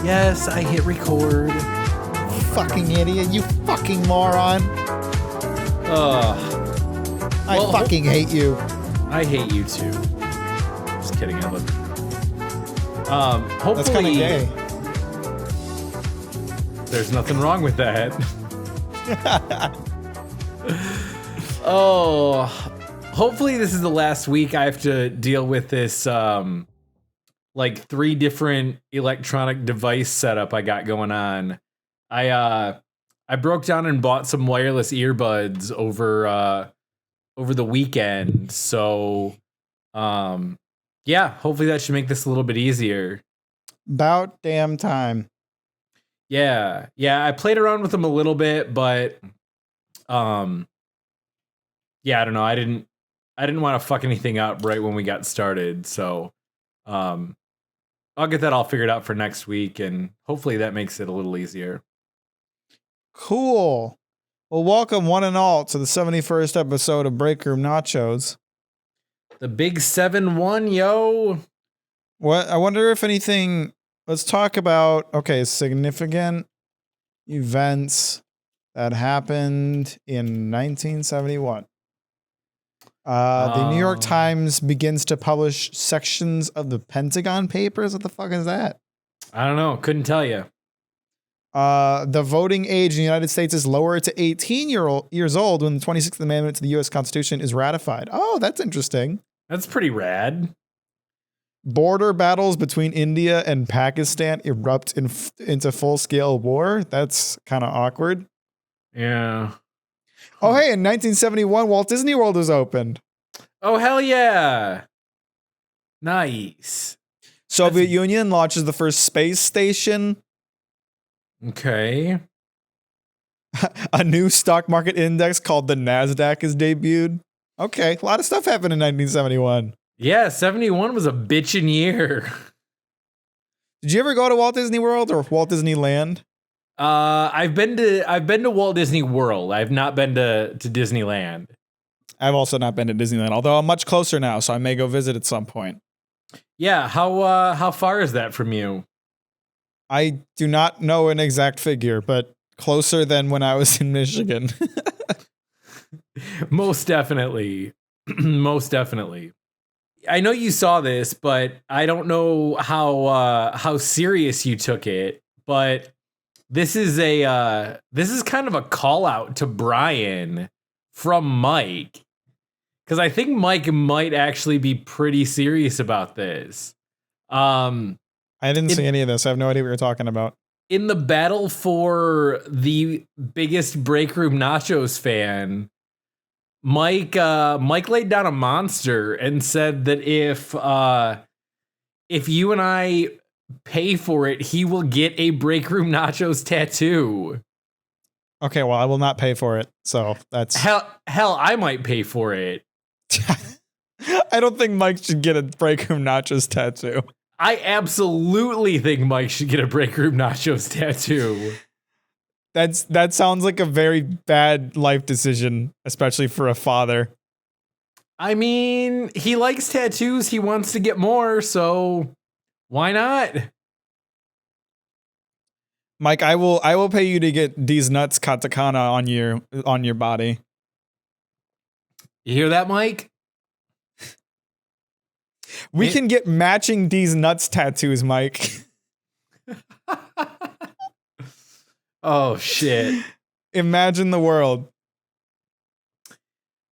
Yes, I hit record. Fucking idiot, you fucking moron. I fucking hate you. I hate you too. Just kidding, I love you. Hopefully, that's kind of gay. There's nothing wrong with that. Oh, hopefully this is the last week I have to deal with this, like 3 different electronic device setup I got going on. I broke down and bought some wireless earbuds over the weekend. So, yeah, hopefully that should make this a little bit easier. About damn time. Yeah, I played around with them a little bit, but, yeah, I don't know. I didn't want to fuck anything up right when we got started. So, I'll get that all figured out for next week, and hopefully that makes it a little easier. Cool. Well, welcome one and all to the 71st episode of Breakroom Nachos. The big 7-1, yo. What? I wonder if anything. Let's talk about significant events that happened in 1971. The New York Times begins to publish sections of the Pentagon Papers. What the fuck is that? I don't know. Couldn't tell you. The voting age in the United States is lowered to 18 years old when the 26th Amendment to the U.S. Constitution is ratified. Oh, that's interesting. That's pretty rad. Border battles between India and Pakistan erupt into full-scale war. That's kind of awkward. Yeah. Oh, hey, in 1971, Walt Disney World was opened. Oh, hell yeah. Nice. Soviet Union launches the first space station. Okay. A new stock market index called the NASDAQ is debuted. Okay, a lot of stuff happened in 1971. Yeah, 71 was a bitchin' year. Did you ever go to Walt Disney World or Walt Disneyland? I've been to Walt Disney World. I've not been to Disneyland. I've also not been to Disneyland, although I'm much closer now, so I may go visit at some point. Yeah, how far is that from you? I do not know an exact figure, but closer than when I was in Michigan. Most definitely. Most definitely. I know you saw this, but I don't know how serious you took it, but this is kind of a call out to Brian from Mike, because I think Mike might actually be pretty serious about this. I didn't see any of this. I have no idea what you're talking about. In the battle for the biggest Breakroom Nachos fan, Mike laid down a monster and said that if you and I pay for it, he will get a Breakroom Nachos tattoo. Okay, well, I will not pay for it, so that's... Hell, I might pay for it. I don't think Mike should get a Breakroom Nachos tattoo. I absolutely think Mike should get a Breakroom Nachos tattoo. That sounds like a very bad life decision, especially for a father. I mean, he likes tattoos. He wants to get more, so why not? Mike, I will pay you to get these nuts katakana on your body. You hear that, Mike? We can get matching these nuts tattoos, Mike. Oh, shit. Imagine the world.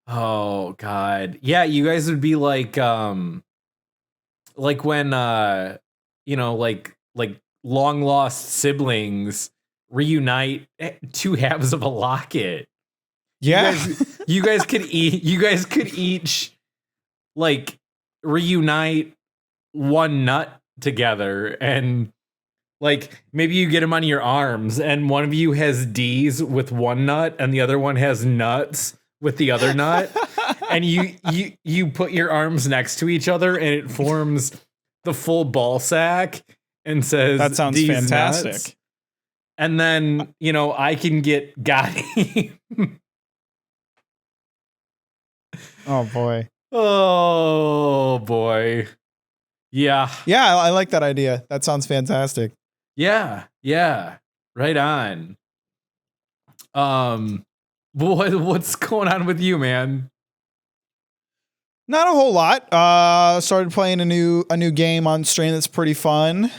Oh, God. Yeah, you guys would be like when, like long lost siblings reunite 2 halves of a locket. Yeah. You guys could each like reunite 1 nut together, and like maybe you get them on your arms and one of you has Deez with 1 nut and the other one has nuts with the other nut. And you put your arms next to each other and it forms the full ball sack and says, that sounds Deez fantastic. Nuts. And then, I can get Gotti. Oh boy. Oh boy. Yeah. Yeah, I like that idea. That sounds fantastic. Yeah. Right on. What's going on with you, man? Not a whole lot. Started playing a new game on stream that's pretty fun.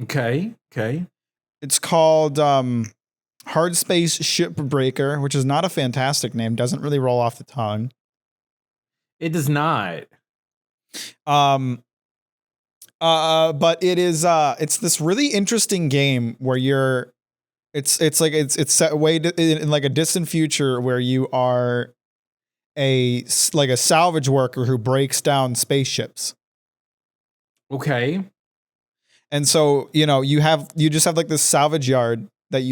Okay. It's called Hard Space Shipbreaker, which is not a fantastic name. Doesn't really roll off the tongue. It does not. But it is it's this really interesting game where it's set way in like a distant future where you are a salvage worker who breaks down spaceships. Okay. And so, you just have like this salvage yard that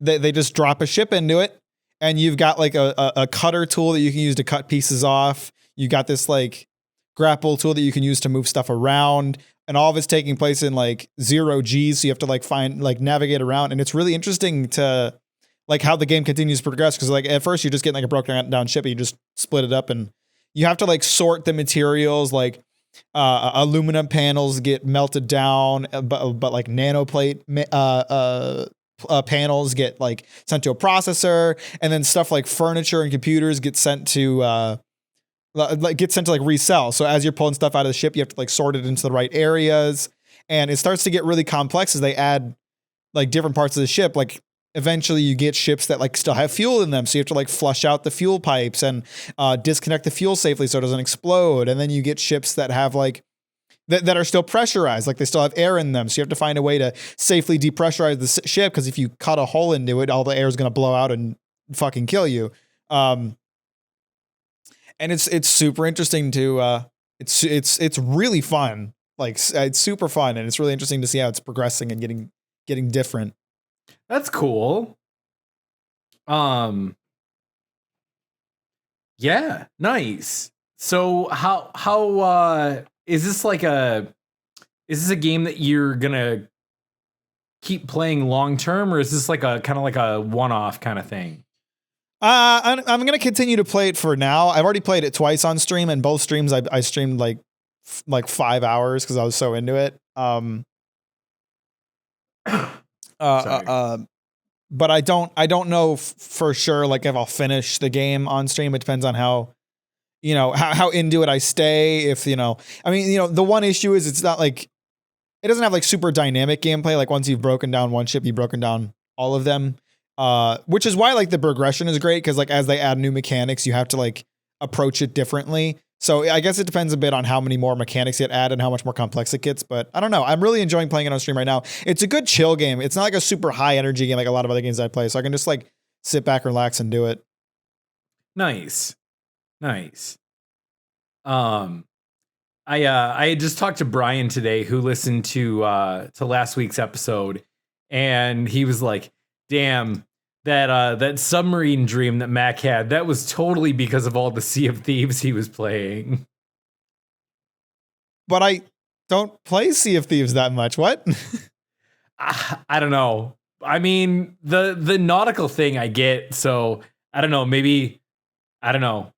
they just drop a ship into it, and you've got like a cutter tool that you can use to cut pieces off. You got this like grapple tool that you can use to move stuff around, and all of it's taking place in like 0G. So you have to like navigate around, and it's really interesting to like how the game continues to progress. Cause like at first you're just getting like a broken down ship, and you just split it up, and you have to like sort the materials. Like aluminum panels get melted down, but like nanoplate panels get like sent to a processor, and then stuff like furniture and computers get sent to like resell. So as you're pulling stuff out of the ship, you have to like sort it into the right areas, and it starts to get really complex as they add like different parts of the ship. Like eventually you get ships that like still have fuel in them, so you have to like flush out the fuel pipes and disconnect the fuel safely so it doesn't explode. And then you get ships that have like that are still pressurized, like they still have air in them, so you have to find a way to safely depressurize the ship, because if you cut a hole into it, all the air is going to blow out and fucking kill you. And it's super interesting to it's really fun. Like it's super fun, and it's really interesting to see how it's progressing and getting different. That's cool. Yeah, nice. So how is this a game that you're gonna keep playing long term, or is this like a kind of like a one-off kind of thing? I'm going to continue to play it for now. I've already played it twice on stream, and both streams I streamed like 5 hours because I was so into it. But I don't know for sure like if I'll finish the game on stream. It depends on how into it I stay. If I mean, the one issue is it's not like it doesn't have like super dynamic gameplay. Like once you've broken down one ship, you've broken down all of them. Which is why like the progression is great, because like as they add new mechanics, you have to like approach it differently. So I guess it depends a bit on how many more mechanics get added and how much more complex it gets. But I don't know. I'm really enjoying playing it on stream right now. It's a good chill game. It's not like a super high energy game like a lot of other games I play. So I can just like sit back, relax, and do it. Nice. I just talked to Brian today, who listened to last week's episode, and he was like, damn, that submarine dream that Mack had, that was totally because of all the Sea of Thieves he was playing. But I don't play Sea of Thieves that much. What? I don't know. I mean, the nautical thing I get, so I don't know, maybe I don't know,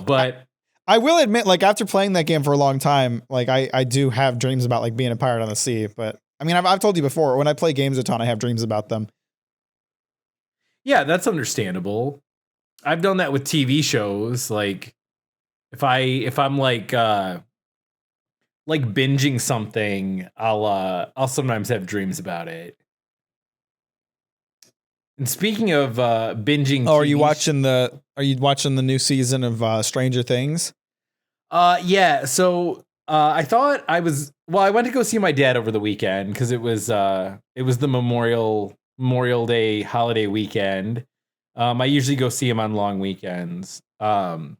but I will admit, like after playing that game for a long time, like I do have dreams about like being a pirate on the sea. But I mean, I've told you before, when I play games a ton, I have dreams about them. Yeah, that's understandable. I've done that with TV shows. Like if I'm like binging something, I'll sometimes have dreams about it. And speaking of binging, are you watching the new season of Stranger Things? Yeah. So I thought I went to go see my dad over the weekend because it was the Memorial Day holiday weekend. I usually go see him on long weekends. And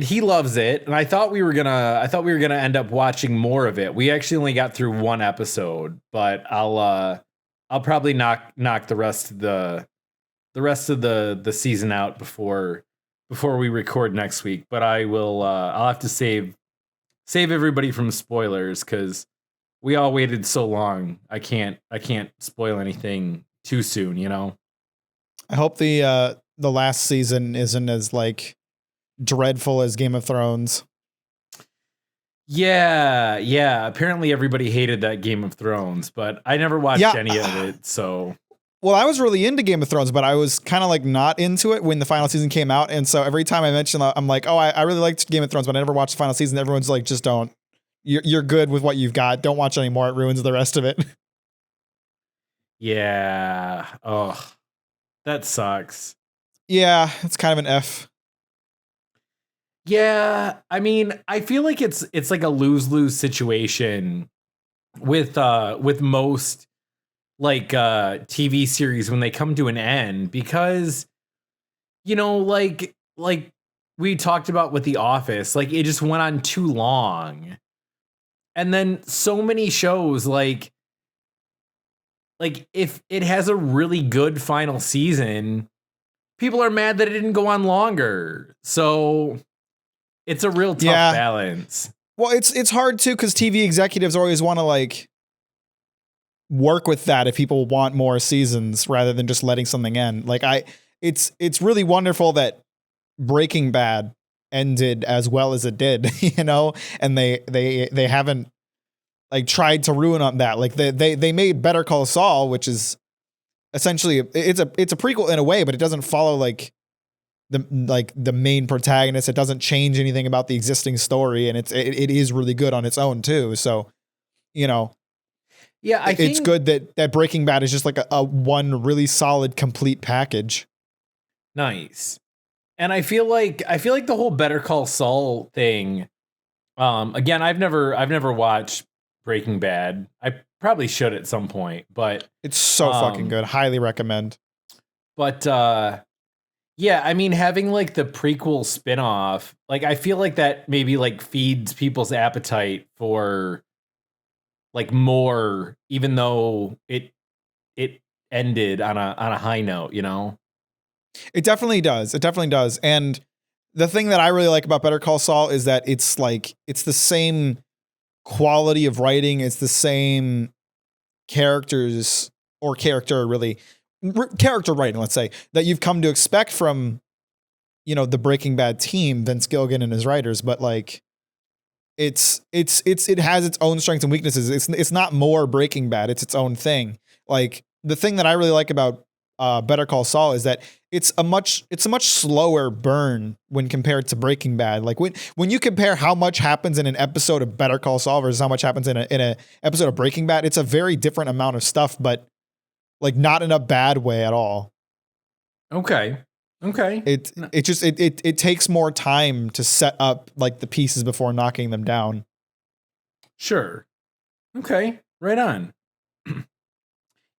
he loves it. And I thought we were gonna end up watching more of it. We actually only got through one episode, but I'll probably knock the rest of the season out before we record next week. But I will I'll have to save everybody from spoilers, because we all waited so long. I can't spoil anything too soon, I hope the last season isn't as like dreadful as Game of Thrones. Yeah. Apparently everybody hated that Game of Thrones, but I never watched Yeah. any of it, so Well, I was really into Game of Thrones, but I was kind of like not into it when the final season came out. And so every time I mention, I'm like, oh, I really liked Game of Thrones, but I never watched the final season. Everyone's like, just don't. You're good with what you've got. Don't watch anymore. It ruins the rest of it. yeah. Oh, that sucks. Yeah, it's kind of an F. Yeah, I mean, I feel like it's like a lose-lose situation with most like TV series when they come to an end because like we talked about with The Office, like it just went on too long. And then so many shows like if it has a really good final season, people are mad that it didn't go on longer. So it's a real tough balance. Well, it's hard too because TV executives always want to like work with that if people want more seasons rather than just letting something end. Like it's really wonderful that Breaking Bad ended as well as it did, and they haven't like tried to ruin on that. Like they made Better Call Saul, which is essentially it's a prequel in a way, but it doesn't follow like the main protagonist. It doesn't change anything about the existing story, and it is really good on its own too. So, yeah, I think it's good that Breaking Bad is just like a one really solid complete package. Nice. And I feel like the whole Better Call Saul thing. Again, I've never watched Breaking Bad. I probably should at some point, but it's so fucking good. Highly recommend. But yeah, I mean, having like the prequel spinoff, like I feel like that maybe like feeds people's appetite for like more, even though it ended on a high note, It definitely does. It definitely does. And the thing that I really like about Better Call Saul is that it's the same quality of writing. It's the same characters or character writing, let's say, that you've come to expect from, the Breaking Bad team, Vince Gilligan and his writers. But like, it has its own strengths and weaknesses. It's not more Breaking Bad. It's its own thing. Like the thing that I really like about Better Call Saul is that it's a much slower burn when compared to Breaking Bad. Like when you compare how much happens in an episode of Better Call Saul versus how much happens in a episode of Breaking Bad, it's a very different amount of stuff, but like not in a bad way at all. Okay. It takes more time to set up like the pieces before knocking them down. Sure. Okay. Right on.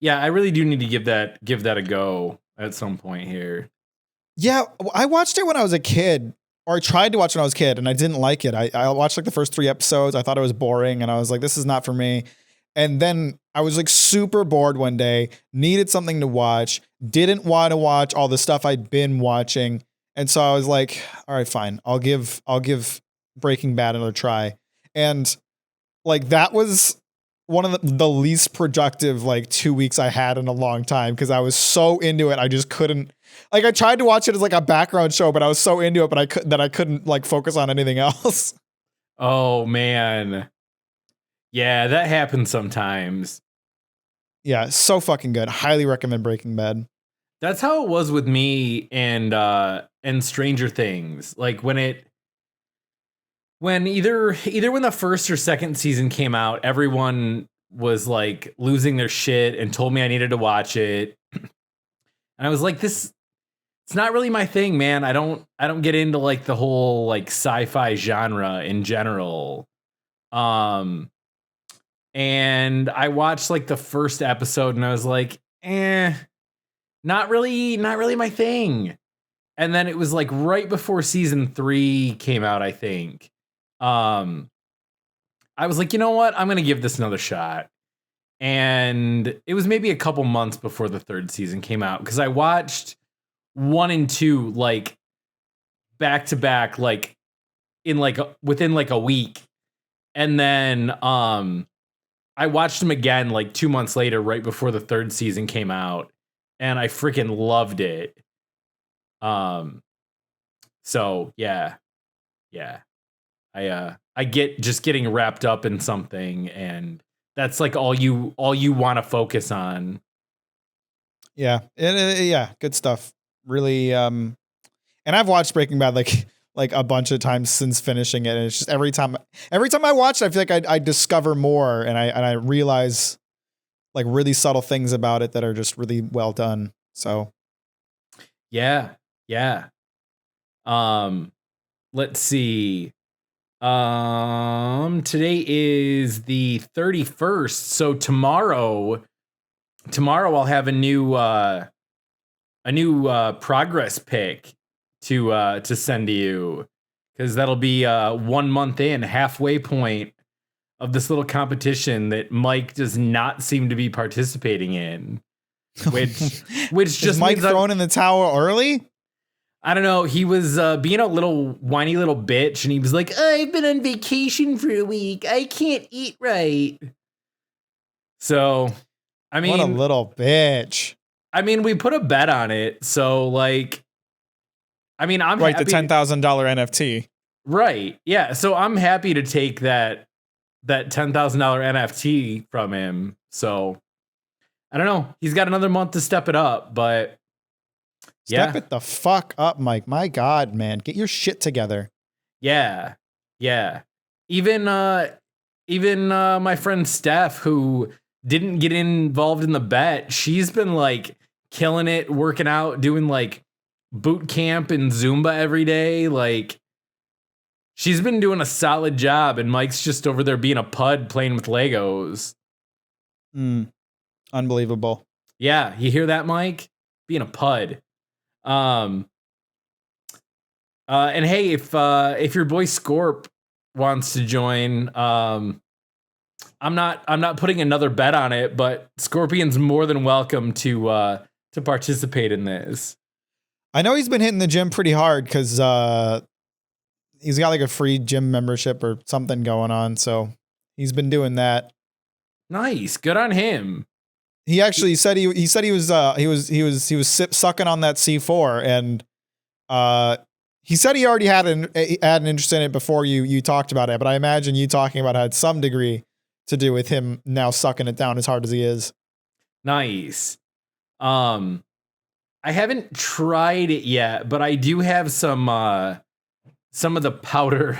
Yeah, I really do need to give that a go at some point here. Yeah, I watched it when I was a kid, or I tried to watch when I was a kid, and I didn't like it. I watched like the first 3 episodes. I thought it was boring, and I was like, this is not for me. And then I was like super bored one day, needed something to watch, didn't want to watch all the stuff I'd been watching. And so I was like, all right, fine. I'll give Breaking Bad another try. And like that was one of the least productive like 2 weeks I had in a long time because I was so into it. I just couldn't I tried to watch it as like a background show, but I was so into it, but I couldn't like focus on anything else. Oh man. Yeah, that happens sometimes. Yeah, so fucking good. Highly recommend Breaking Bad. That's how it was with me and Stranger Things. Like when either when the first or second season came out, everyone was like losing their shit and told me I needed to watch it. And I was like, it's not really my thing, man. I don't get into like the whole like sci-fi genre in general. And I watched like the first episode and I was like, not really my thing. And then it was like right before season 3 came out, I think. I was like, you know what? I'm going to give this another shot. And it was maybe a couple months before the 3rd season came out because I watched 1 and 2 like back to back, like in like within like a week. And then I watched them again like 2 months later, right before the 3rd season came out, and I freaking loved it. So yeah. I get just getting wrapped up in something, and that's like all you want to focus on. Yeah. Yeah. Good stuff. Really. And I've watched Breaking Bad like a bunch of times since finishing it. And it's just every time I watch it, I feel like I discover more and I realize like really subtle things about it that are just really well done. So Yeah. Yeah. Let's see. Today is the 31st. So tomorrow I'll have a new progress pic to send to you, because that'll be 1 month in, halfway point of this little competition that Mike does not seem to be participating in, which is just Mike means thrown in the towel early? I don't know. He was being a little whiny little bitch, and he was like, I've been on vacation for a week. I can't eat right. So, I mean, what a little bitch. I mean, we put a bet on it. So, like, I mean, I'm right, happy. The $10,000 NFT. Right. Yeah. So I'm happy to take that $10,000 NFT from him. So I don't know. He's got another month to step it up, but Step it the fuck up, Mike. My God, man. Get your shit together. Yeah. Yeah. Even my friend Steph, who didn't get involved in the bet, she's been like killing it, working out, doing like boot camp and Zumba every day. Like, she's been doing a solid job, and Mike's just over there being a pud playing with Legos. Unbelievable. Yeah, you hear that, Mike? Being a pud. And hey, if your boy Scorp wants to join, I'm not putting another bet on it, but Scorpion's more than welcome to participate in this. I know he's been hitting the gym pretty hard because he's got like a free gym membership or something going on, so he's been doing that. Nice, good on him. He actually said he was sucking on that C4, and he said he already had an interest in it before you talked about it, but I imagine you talking about it had some degree to do with him now sucking it down as hard as he is. Nice. I haven't tried it yet, but I do have some of the powdered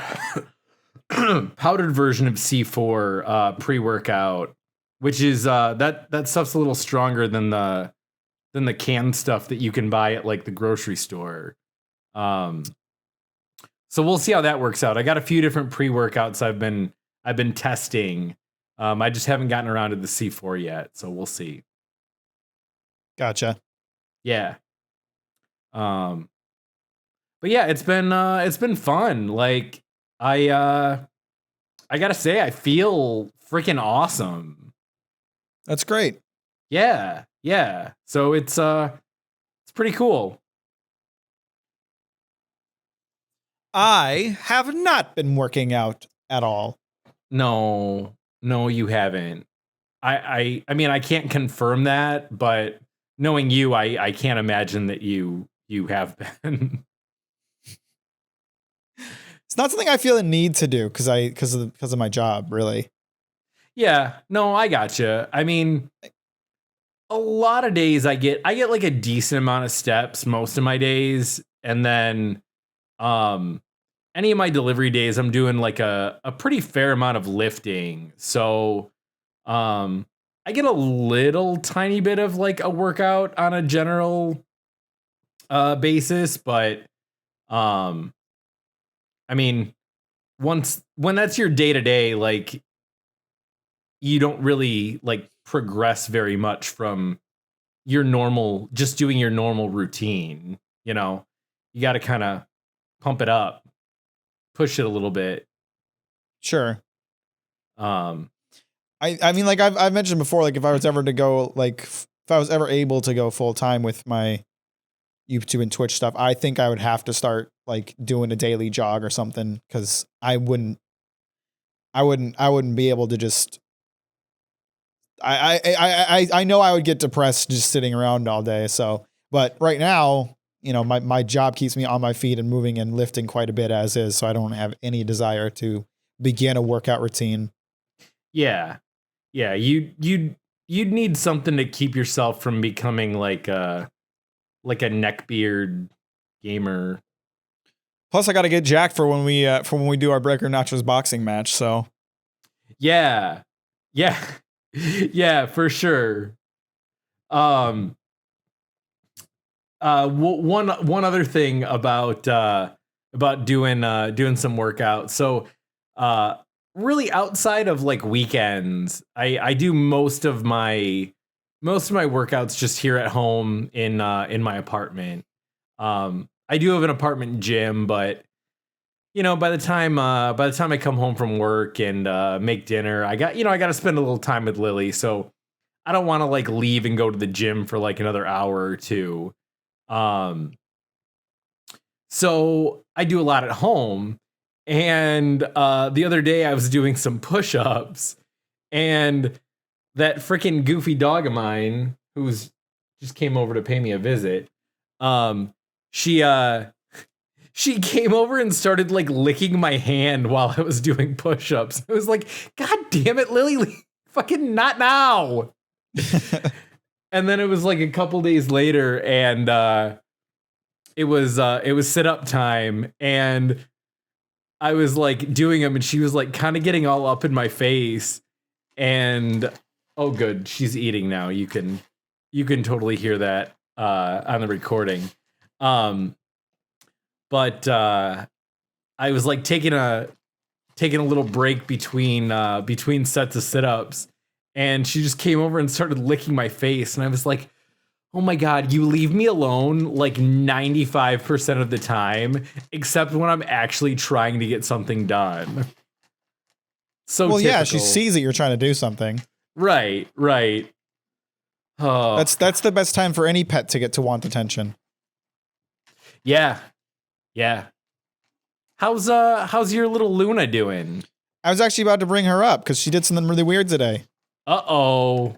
version of C4 pre-workout, which is that stuff's a little stronger than the canned stuff that you can buy at like the grocery store. So we'll see how that works out. I got a few different pre-workouts I've been testing. I just haven't gotten around to the C4 yet, so we'll see. Gotcha. Yeah. But yeah, it's been fun. Like, I gotta say, I feel freaking awesome. That's great. Yeah. Yeah. So it's pretty cool. I have not been working out at all. No, you haven't. I mean, I can't confirm that, but knowing you, I can't imagine that you have been. It's not something I feel a need to do because of my job, really. Yeah, no, I gotcha. I mean, a lot of days I get like a decent amount of steps most of my days, and then any of my delivery days I'm doing like a pretty fair amount of lifting. So I get a little tiny bit of like a workout on a general basis, but I mean, when that's your day to day, like, you don't really like progress very much from your normal, just doing your normal routine. You know, you got to kind of pump it up, push it a little bit. Sure. I mean, like I've mentioned before, like if I was ever able to go full time with my YouTube and Twitch stuff, I think I would have to start like doing a daily jog or something, because I wouldn't be able to just. I know I would get depressed just sitting around all day. So, but right now, you know, my job keeps me on my feet and moving and lifting quite a bit as is. So I don't have any desire to begin a workout routine. Yeah. Yeah. You'd need something to keep yourself from becoming like a neckbeard gamer. Plus, I got to get jacked for when we do our Breakroom Nachos boxing match. So Yeah. Yeah. Yeah, for sure. One other thing about doing some workout. So really outside of like weekends, I do most of my workouts just here at home in my apartment. I do have an apartment gym, but by the time I come home from work and make dinner, I got to spend a little time with Lily. So I don't want to like leave and go to the gym for like another hour or two. So I do a lot at home. And the other day I was doing some push-ups, and that freaking goofy dog of mine, who's just came over to pay me a visit, she came over and started like licking my hand while I was doing push-ups. I was like, God damn it, Lily, fucking not now. And then it was like a couple days later, and it was sit-up time, and I was like doing them, and she was like kind of getting all up in my face, and oh good, she's eating now. You can totally hear that on the recording. But I was like taking a little break between sets of sit-ups, and she just came over and started licking my face, and I was like, oh my God, you leave me alone like 95% of the time, except when I'm actually trying to get something done. So well, typical. Yeah, she sees that you're trying to do something. Right. Oh, that's the best time for any pet to get to want attention. Yeah. How's your little Luna doing? I was actually about to bring her up because she did something really weird today. Uh-oh.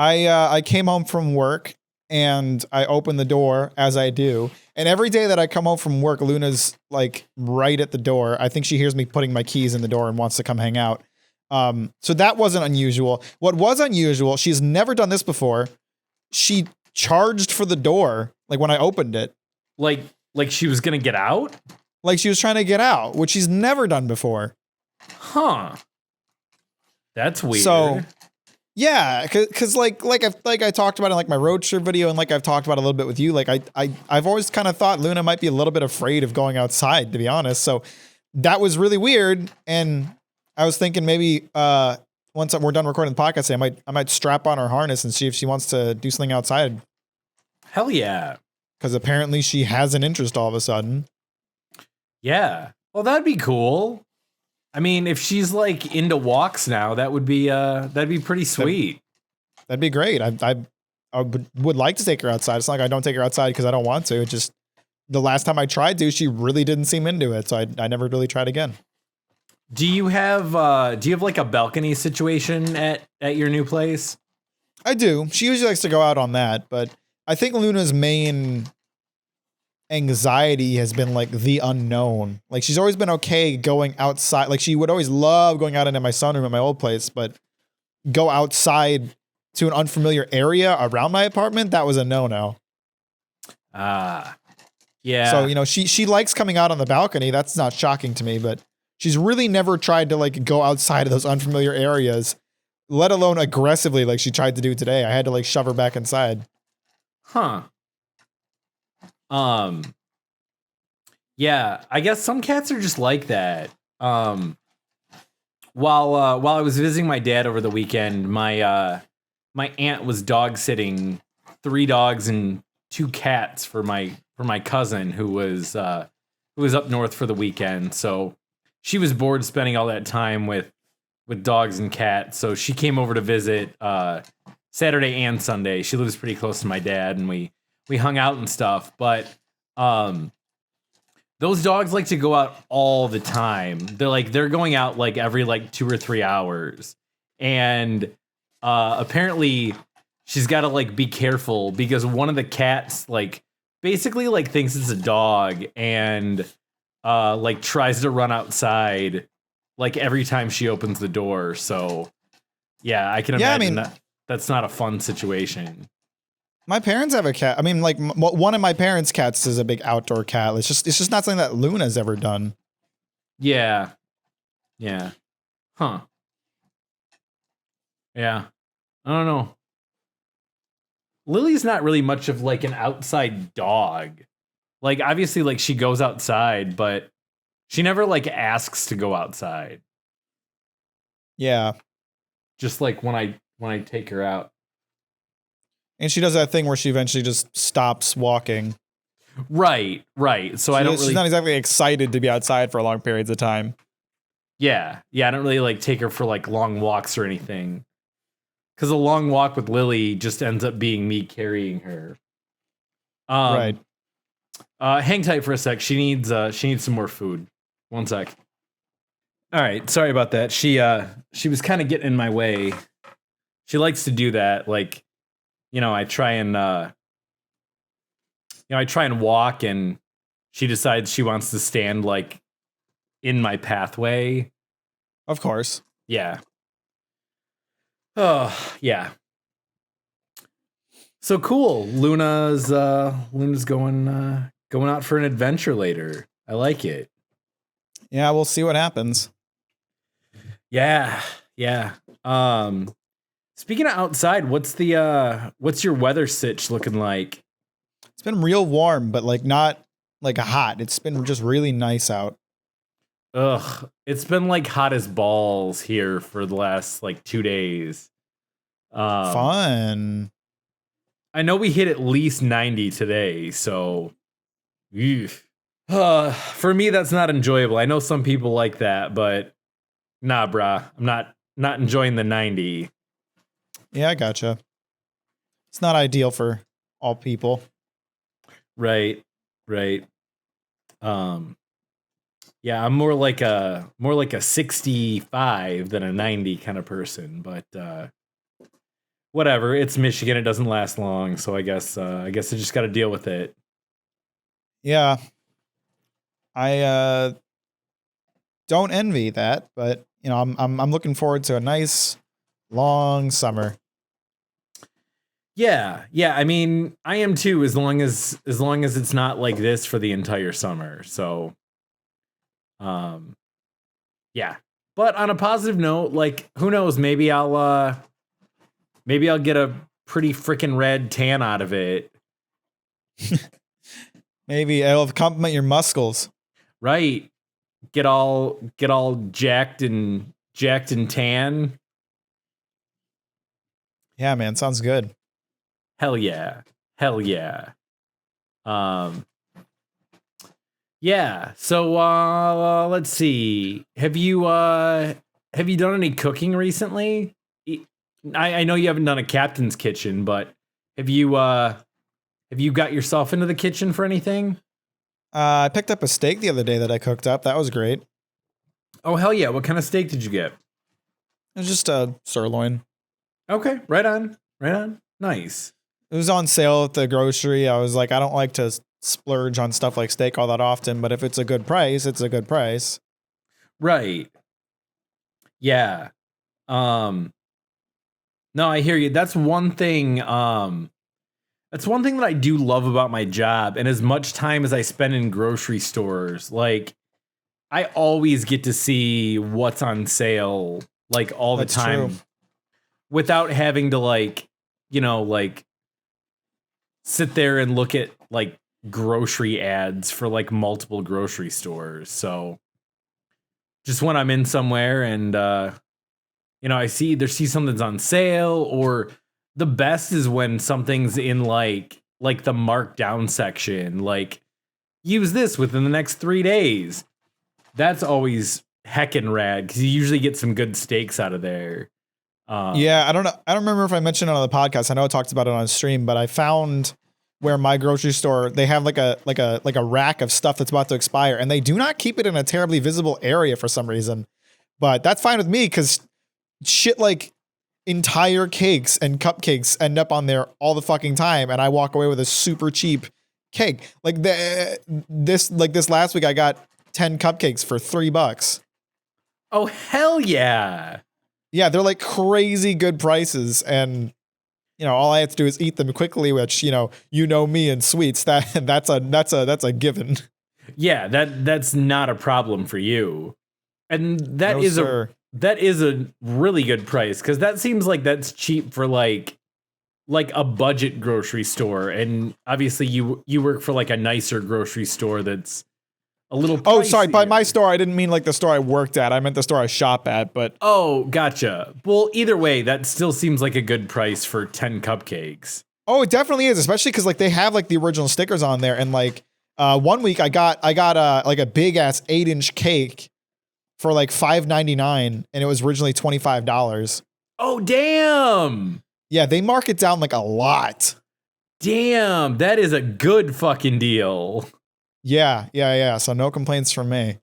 I came home from work and I opened the door, as I do. And every day that I come home from work, Luna's like right at the door. I think she hears me putting my keys in the door and wants to come hang out. So that wasn't unusual. What was unusual, she's never done this before. She charged for the door, like when I opened it. Like she was gonna get out? Like she was trying to get out, which she's never done before. Huh. That's weird. So yeah, because like I talked about in like my road trip video, and like I've talked about a little bit with you, like I've always kind of thought Luna might be a little bit afraid of going outside, to be honest. So that was really weird, and I was thinking maybe once we're done recording the podcast, I might strap on her harness and see if she wants to do something outside. Hell yeah. Because apparently she has an interest all of a sudden. Yeah. Well, that'd be cool. I mean, if she's like into walks now, that'd be pretty sweet. That'd be great. I would like to take her outside. It's not like I don't take her outside because I don't want to. It's just the last time I tried to, she really didn't seem into it. So I never really tried again. Do you have like a balcony situation at your new place? I do. She usually likes to go out on that, but I think Luna's main anxiety has been like the unknown. Like she's always been okay going outside. Like she would always love going out into my sunroom at my old place, but go outside to an unfamiliar area around my apartment, that was a no-no. Yeah. So, she likes coming out on the balcony. That's not shocking to me, but she's really never tried to like go outside of those unfamiliar areas, let alone aggressively like she tried to do today. I had to like shove her back inside. Huh. Yeah, I guess some cats are just like that. While I was visiting my dad over the weekend, my aunt was dog sitting 3 dogs and 2 cats for my cousin who was up north for the weekend. So she was bored spending all that time with dogs and cats. So she came over to visit Saturday and Sunday. She lives pretty close to my dad, and we hung out and stuff. But those dogs like to go out all the time. They're going out like every like 2 or 3 hours. And apparently she's got to like be careful because one of the cats like basically like thinks it's a dog and like tries to run outside like every time she opens the door. So yeah, I can imagine that's not a fun situation. My parents have a cat. I mean, like one of my parents' cats is a big outdoor cat. It's just not something that Luna's ever done. Yeah. Yeah. Huh. Yeah. I don't know. Lily's not really much of like an outside dog. Like obviously like she goes outside, but she never like asks to go outside. Yeah. Just like when I take her out. And she does that thing where she eventually just stops walking. Right. So She's not exactly excited to be outside for long periods of time. Yeah. I don't really like take her for like long walks or anything. Because a long walk with Lily just ends up being me carrying her. Right. Hang tight for a sec. She needs some more food. One sec. All right. Sorry about that. She was kind of getting in my way. She likes to do that. Like, I try and walk, and she decides she wants to stand like in my pathway. Of course. Yeah. Oh, yeah. So cool. Luna's going out for an adventure later. I like it. Yeah, we'll see what happens. Yeah. Speaking of outside, what's your weather sitch looking like? It's been real warm, but like not like hot. It's been just really nice out. Ugh, it's been like hot as balls here for the last like 2 days. Fun. I know we hit at least 90 today, so for me that's not enjoyable. I know some people like that, but nah, brah. I'm not enjoying the 90. Yeah, I gotcha. It's not ideal for all people. Right. Yeah, I'm more like a 65 than a 90 kind of person, but whatever. It's Michigan. It doesn't last long, so I guess I just got to deal with it. Yeah. I don't envy that, but I'm looking forward to a nice long summer. Yeah. I mean, I am too, as long as it's not like this for the entire summer. So yeah. But on a positive note, like who knows, maybe I'll get a pretty freaking red tan out of it. Maybe it'll complement your muscles. Right. Get all jacked and tan. Yeah, man, sounds good. Hell yeah. Yeah. So let's see. Have you done any cooking recently? I know you haven't done a captain's kitchen, but have you got yourself into the kitchen for anything? I picked up a steak the other day that I cooked up. That was great. Oh hell yeah. What kind of steak did you get? It was just a sirloin. Okay, right on. Nice. It was on sale at the grocery. I was like, I don't like to splurge on stuff like steak all that often, but if it's a good price, it's a good price. Right. Yeah. No, I hear you. That's one thing that I do love about my job, and as much time as I spend in grocery stores, like I always get to see what's on sale like all the time. True. Without having to like sit there and look at like grocery ads for like multiple grocery stores. So just when I'm in somewhere and I see something's on sale, or the best is when something's in like the markdown section, like use this within the next 3 days. That's always heckin' rad because you usually get some good steaks out of there. Yeah, I don't know. I don't remember if I mentioned it on the podcast. I know I talked about it on stream, but I found where my grocery store, they have like a rack of stuff that's about to expire, and they do not keep it in a terribly visible area for some reason. But that's fine with me because shit like entire cakes and cupcakes end up on there all the fucking time, and I walk away with a super cheap cake. Like this last week, I got 10 cupcakes for $3. Oh, hell yeah. Yeah, they're like crazy good prices, and all I have to do is eat them quickly, which me and sweets, that's a given. Yeah, that's not a problem for you. And that No, is sir. a really good price, because that seems like that's cheap for like a budget grocery store. And obviously you work for like a nicer grocery store that's a little pricier. Oh, sorry. By my store, I didn't mean like the store I worked at. I meant the store I shop at. But Oh, gotcha. Well, either way, that still seems like a good price for 10 cupcakes. oh, it definitely is, especially because like they have like the original stickers on there, and like 1 week I got like a big ass 8-inch cake for like $5.99, and it was originally $25. Oh, damn. Yeah, they mark it down like a lot. Damn, that is a good fucking deal. Yeah. So no complaints from me.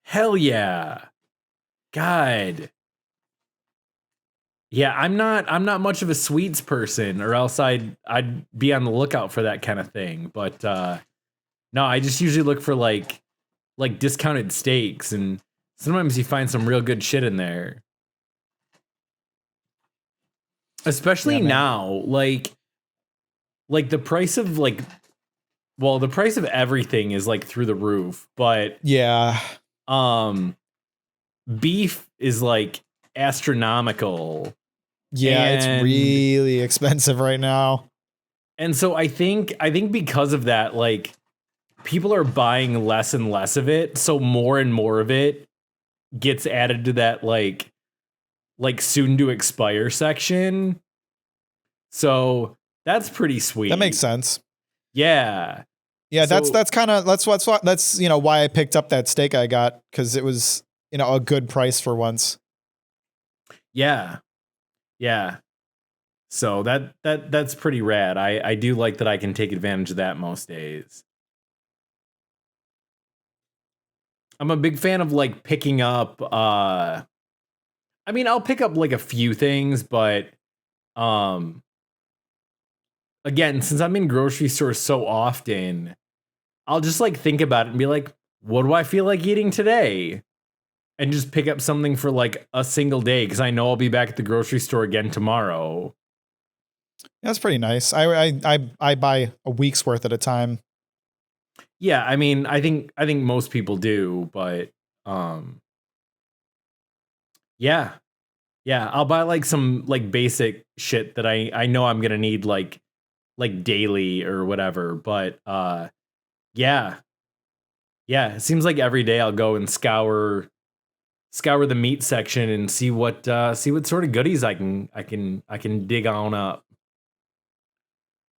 Hell yeah. God. Yeah, I'm not much of a sweets person, or else I'd be on the lookout for that kind of thing. But no, I just usually look for like discounted steaks, and sometimes you find some real good shit in there. Especially now, like the price of the price of everything is like through the roof, but yeah, beef is like astronomical. Yeah, it's really expensive right now. And so I think because of that, like, people are buying less and less of it, so more and more of it gets added to that like soon to expire section. So that's pretty sweet. That makes sense. Yeah. Yeah, so, that's why I picked up that steak I got, because it was, a good price for once. Yeah. Yeah. So that's pretty rad. I do like that I can take advantage of that most days. I'm a big fan of like picking up I mean, I'll pick up like a few things, but again, since I'm in grocery stores so often, I'll just like think about it and be like, what do I feel like eating today? And just pick up something for like a single day, because I know I'll be back at the grocery store again tomorrow. That's pretty nice. I buy a week's worth at a time. Yeah, I mean, I think most people do, but yeah. Yeah, I'll buy like some like basic shit that I know I'm gonna need like daily or whatever. But yeah. Yeah, it seems like every day I'll go and scour the meat section and see what sort of goodies I can dig on up.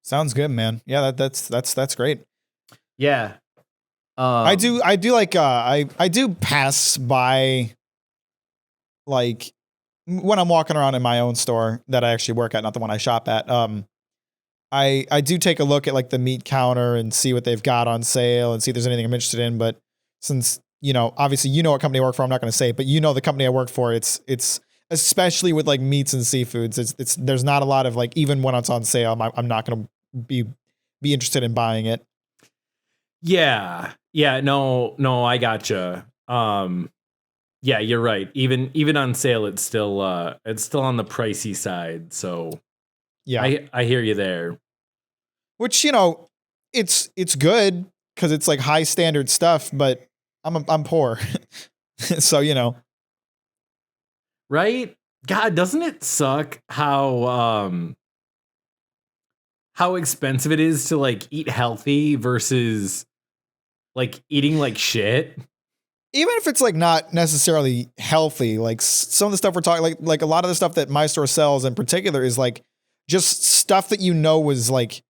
Sounds good, man. Yeah, that's great. Yeah. I do like I do pass by, like, when I'm walking around in my own store that I actually work at, not the one I shop at. I do take a look at like the meat counter and see what they've got on sale and see if there's anything I'm interested in. But since, obviously what company I work for, I'm not going to say, but the company I work for, it's especially with like meats and seafoods, it's there's not a lot of like, even when it's on sale, I'm not going to be interested in buying it. Yeah. Yeah, no, I gotcha. Yeah, you're right. Even on sale, it's still on the pricey side. So yeah, I hear you there. Which, it's good because it's like high standard stuff, but I'm poor. So, Right? God, doesn't it suck how expensive it is to like eat healthy versus like eating like shit? Even if it's like not necessarily healthy, like some of the stuff we're talking, like a lot of the stuff that my store sells in particular is like just stuff that was like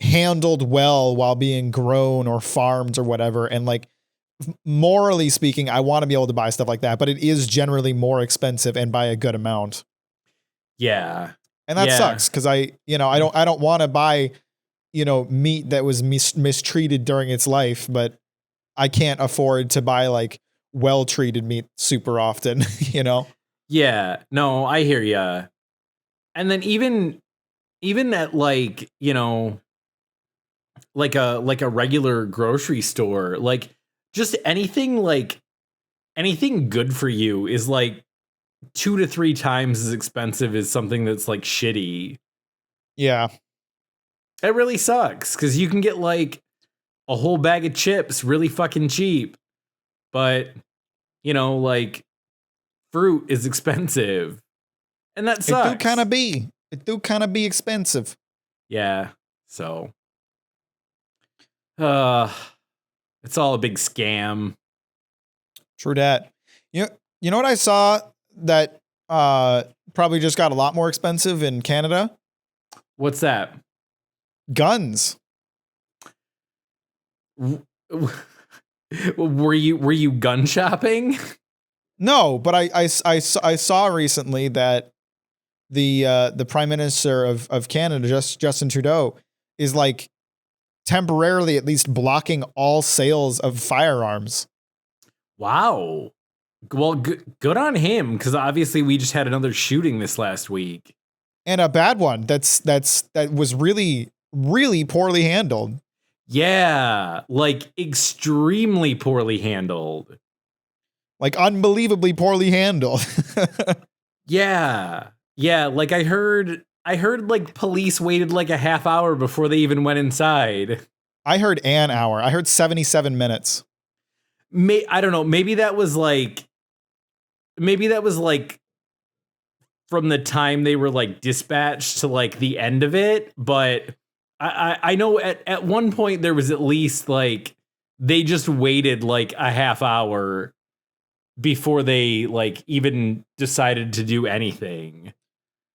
handled well while being grown or farmed or whatever. And like, morally speaking, I want to be able to buy stuff like that, but it is generally more expensive and by a good amount. Yeah. And that sucks, because I don't want to buy, meat that was mistreated during its life, but I can't afford to buy like well-treated meat super often, Yeah, no, I hear ya. And then even at like, like a regular grocery store, like just anything like anything good for you is like 2 to 3 times as expensive as something that's like shitty. Yeah. It really sucks because you can get like a whole bag of chips really fucking cheap, but you know, like fruit is expensive, and that sucks. It do kind of be expensive. Yeah. So, it's all a big scam. True that. You know what I saw that probably just got a lot more expensive in Canada? What's that? Guns. Were you gun shopping? No, but I saw recently that the Prime Minister of Canada, Justin Trudeau, is like temporarily at least blocking all sales of firearms. Wow. Well, good on him, because obviously we just had another shooting this last week. And a bad one that was really, really poorly handled. Yeah, like extremely poorly handled. Like unbelievably poorly handled. Yeah. Yeah, like I heard like police waited like a half hour before they even went inside. I heard an hour. I heard 77 minutes. I don't know, maybe that was like from the time they were like dispatched to like the end of it, but I know at one point there was at least like they just waited like a half hour before they like even decided to do anything.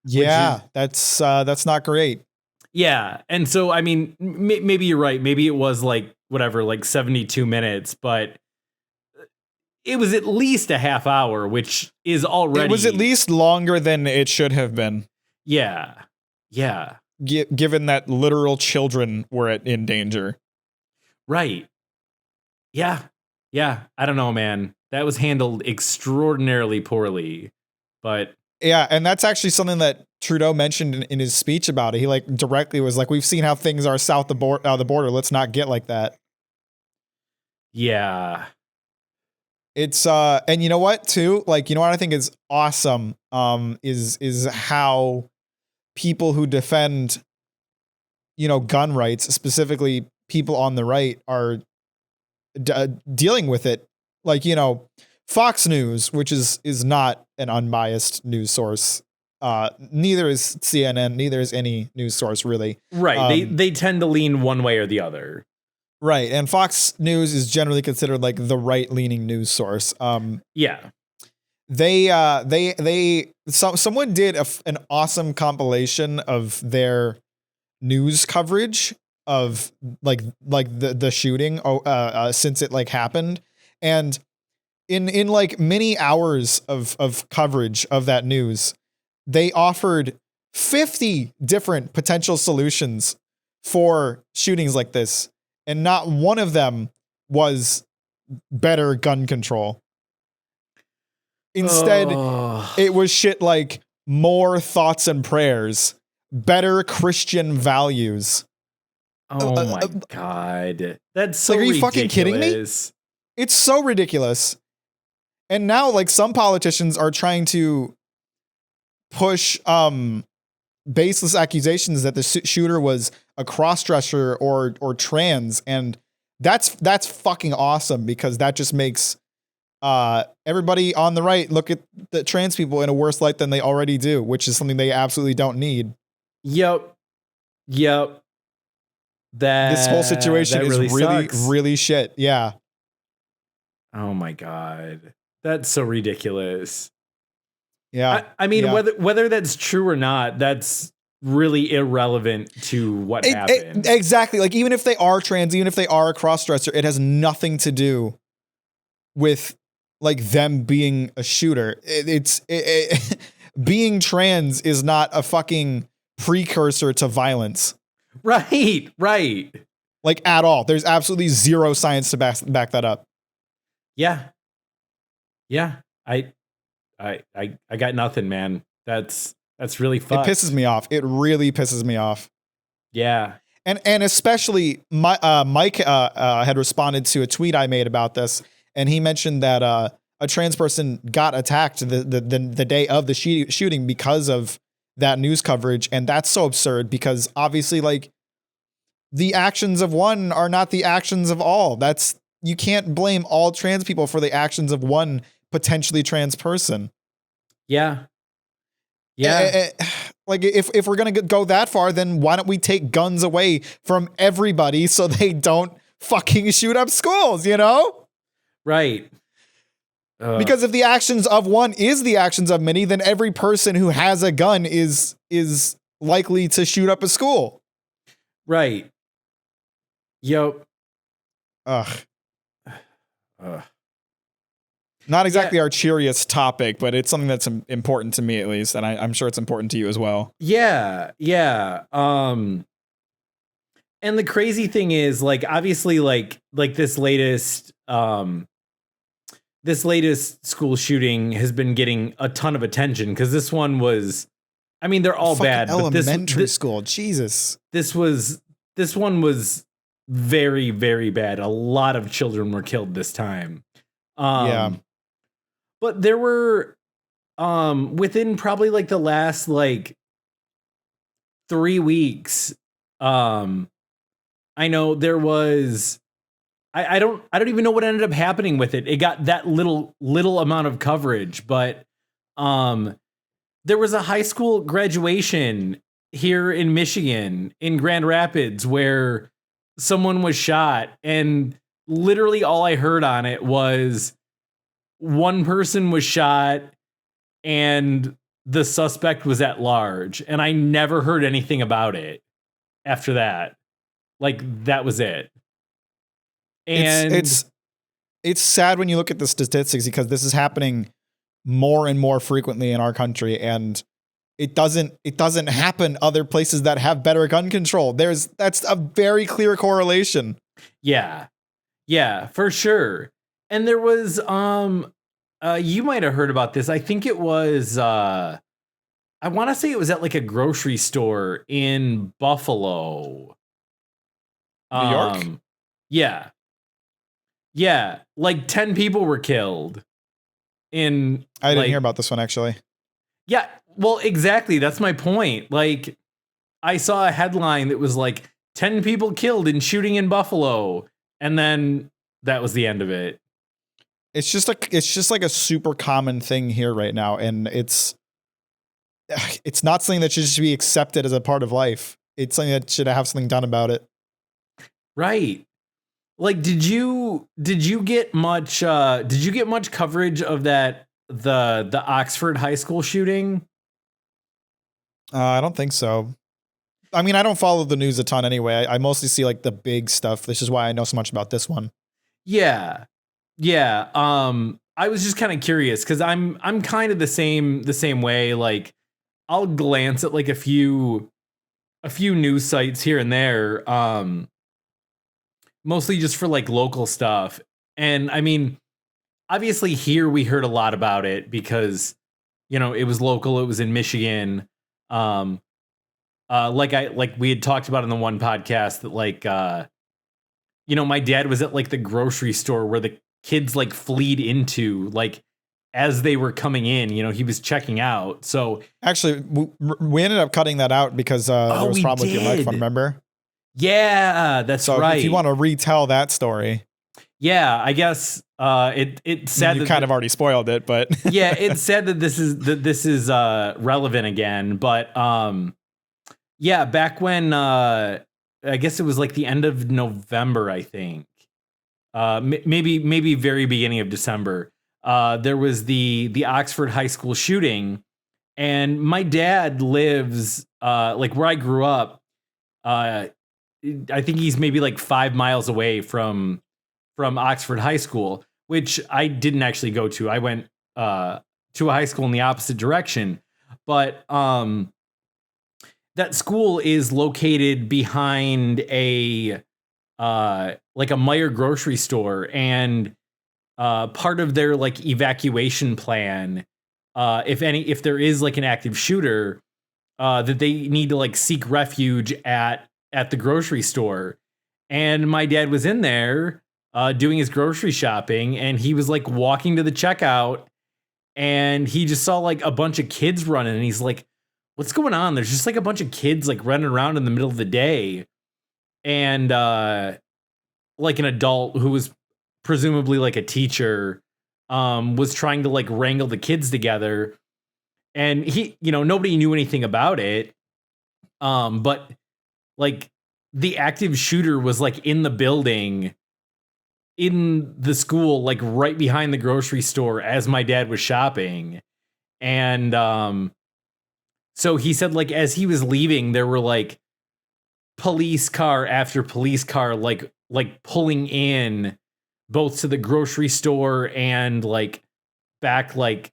Yeah, that's not great. Yeah, and so I mean maybe you're right. Maybe it was like whatever, like 72 minutes, but it was at least a half hour, which is already... It was at least longer than it should have been. Yeah. Yeah. Given that literal children were in danger. Right. Yeah. Yeah. I don't know, man. That was handled extraordinarily poorly. But... Yeah, and that's actually something that Trudeau mentioned in his speech about it. He like directly was like, we've seen how things are south of the border. Let's not get like that. Yeah. It's and you know what too? Like, you know what I think is awesome is how people who defend, you know, gun rights, specifically people on the right, are dealing with it. Like, you know, Fox News, which is not an unbiased news source. Neither is CNN, neither is any news source really. Right. They tend to lean one way or the other. Right, and Fox News is generally considered like the right-leaning news source. Yeah, someone did an awesome compilation of their news coverage of like the shooting since it like happened, and in like many hours of coverage of that news, they offered 50 different potential solutions for shootings like this. And not one of them was better gun control. Instead, it was shit like more thoughts and prayers, better Christian values. Oh my God. That's so like, are you ridiculous. fucking kidding me? It's so ridiculous. And now like some politicians are trying to push baseless accusations that the shooter was a cross-dresser or trans, and that's fucking awesome, because that just makes everybody on the right look at the trans people in a worse light than they already do, which is something they absolutely don't need. Yep. This whole situation is really shit. Yeah. Oh my God. That's so ridiculous. Yeah. I mean, whether that's true or not, that's really irrelevant to what happened. Exactly. Like, even if they are trans, even if they are a cross-dresser, it has nothing to do with like them being a shooter. Being trans is not a fucking precursor to violence. Right. Like, at all. There's absolutely zero science to back that up. Yeah. I got nothing, man. That's really fucked. It pisses me off. It really pisses me off. Yeah. And especially Mike had responded to a tweet I made about this, and he mentioned that a trans person got attacked the day of the shooting because of that news coverage. And that's so absurd because obviously like the actions of one are not the actions of all. You can't blame all trans people for the actions of one potentially trans person. Yeah. Yeah. Like if we're going to go that far, then why don't we take guns away from everybody so they don't fucking shoot up schools, you know? Right. Because if the actions of one is the actions of many, then every person who has a gun is likely to shoot up a school. Right. Yep. Ugh. Not exactly our cheeriest topic, but it's something that's important to me at least, and I'm sure it's important to you as well. Yeah. Yeah. And the crazy thing is, like, obviously, like this latest school shooting has been getting a ton of attention because this one was, I mean, they're all bad, but elementary school, Jesus. This one was very, very bad. A lot of children were killed this time. Yeah. But there were, within probably like the last like 3 weeks, I know there was, I don't even know what ended up happening with it. It got that little amount of coverage, but there was a high school graduation here in Michigan in Grand Rapids where someone was shot, and literally all I heard on it was one person was shot and the suspect was at large, and I never heard anything about it after that. Like, that was it. And it's sad when you look at the statistics because this is happening more and more frequently in our country, and it doesn't happen other places that have better gun control. That's a very clear correlation. Yeah. Yeah, for sure. And there was you might have heard about this. I think it was I want to say it was at like a grocery store in Buffalo. New York? Yeah. Yeah, like 10 people were killed in I didn't hear about this one actually. Yeah, well, exactly. That's my point. Like, I saw a headline that was like 10 people killed in shooting in Buffalo, and then that was the end of it. It's just like a super common thing here right now, and it's not something that should just be accepted as a part of life. It's something that should have something done about it. Right. Like, did you get much coverage of that the Oxford high school shooting? I don't think so. I mean, I don't follow the news a ton anyway. I mostly see like the big stuff. This is why I know so much about this one. Yeah. Yeah. I was just kind of curious because I'm kind of the same way. Like, I'll glance at like a few news sites here and there. Mostly just for like local stuff. And I mean, obviously here we heard a lot about it because, you know, it was local, it was in Michigan. Like we had talked about in the one podcast that like, you know, my dad was at like the grocery store where the kids like fleed into, like, as they were coming in, you know, he was checking out. So actually we ended up cutting that out because there was a problem with your microphone, remember? Yeah, that's so right. If you want to retell that story. Yeah, I guess it said you kind of already spoiled it, but yeah, it said that this is relevant again. But yeah, back when I guess it was like the end of November, I think. Maybe very beginning of December. There was the Oxford high school shooting, and my dad lives like where I grew up. I think he's maybe like 5 miles away from Oxford High School, which I didn't actually go to. I went to a high school in the opposite direction, but that school is located behind a like a Meyer grocery store, and part of their like evacuation plan, if there is like an active shooter, that they need to like seek refuge at the grocery store. And my dad was in there doing his grocery shopping, and he was like walking to the checkout, and he just saw like a bunch of kids running, and he's like, what's going on? There's just like a bunch of kids like running around in the middle of the day. And like an adult who was presumably like a teacher was trying to like wrangle the kids together. And he, nobody knew anything about it. But like the active shooter was like in the building in the school, like right behind the grocery store as my dad was shopping. And so he said, like, as he was leaving, there were like police car after police car, like pulling in both to the grocery store and like back, like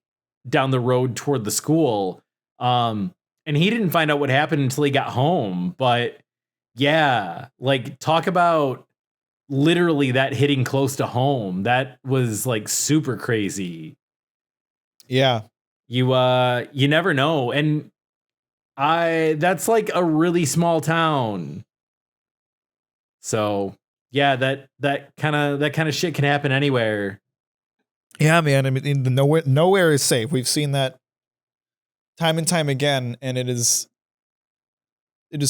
down the road toward the school. And he didn't find out what happened until he got home. But yeah, like talk about literally that hitting close to home. That was like super crazy. Yeah. You never know. And that's like a really small town. So yeah, that kind of shit can happen anywhere. Yeah, man. I mean, nowhere is safe. We've seen that time and time again, and it is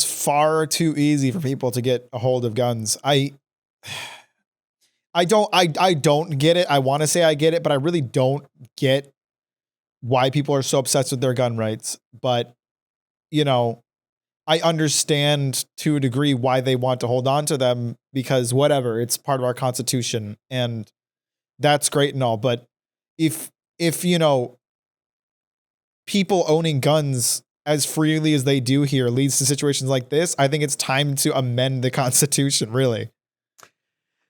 far too easy for people to get a hold of guns. I don't get it. I want to say I get it, but I really don't get why people are so obsessed with their gun rights. But I understand to a degree why they want to hold on to them, because whatever, it's part of our Constitution, and that's great and all. But if people owning guns as freely as they do here leads to situations like this, I think it's time to amend the Constitution, really.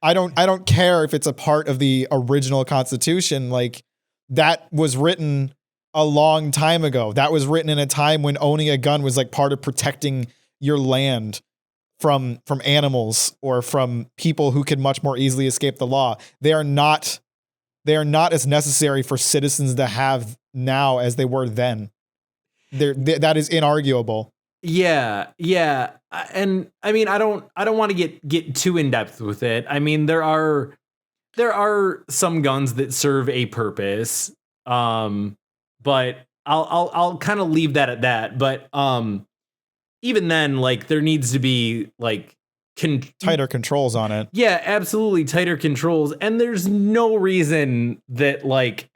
I don't care if it's a part of the original Constitution. Like, that was written a long time ago. That was written in a time when owning a gun was like part of protecting your land from animals or from people who could much more easily escape the law. They are not as necessary for citizens to have now as they were then. That is inarguable. Yeah. And I mean, I don't want to get too in depth with it. I mean, there are some guns that serve a purpose. But I'll kind of leave that at that. But even then, like, there needs to be like tighter controls on it. Yeah, absolutely, tighter controls. And there's no reason that like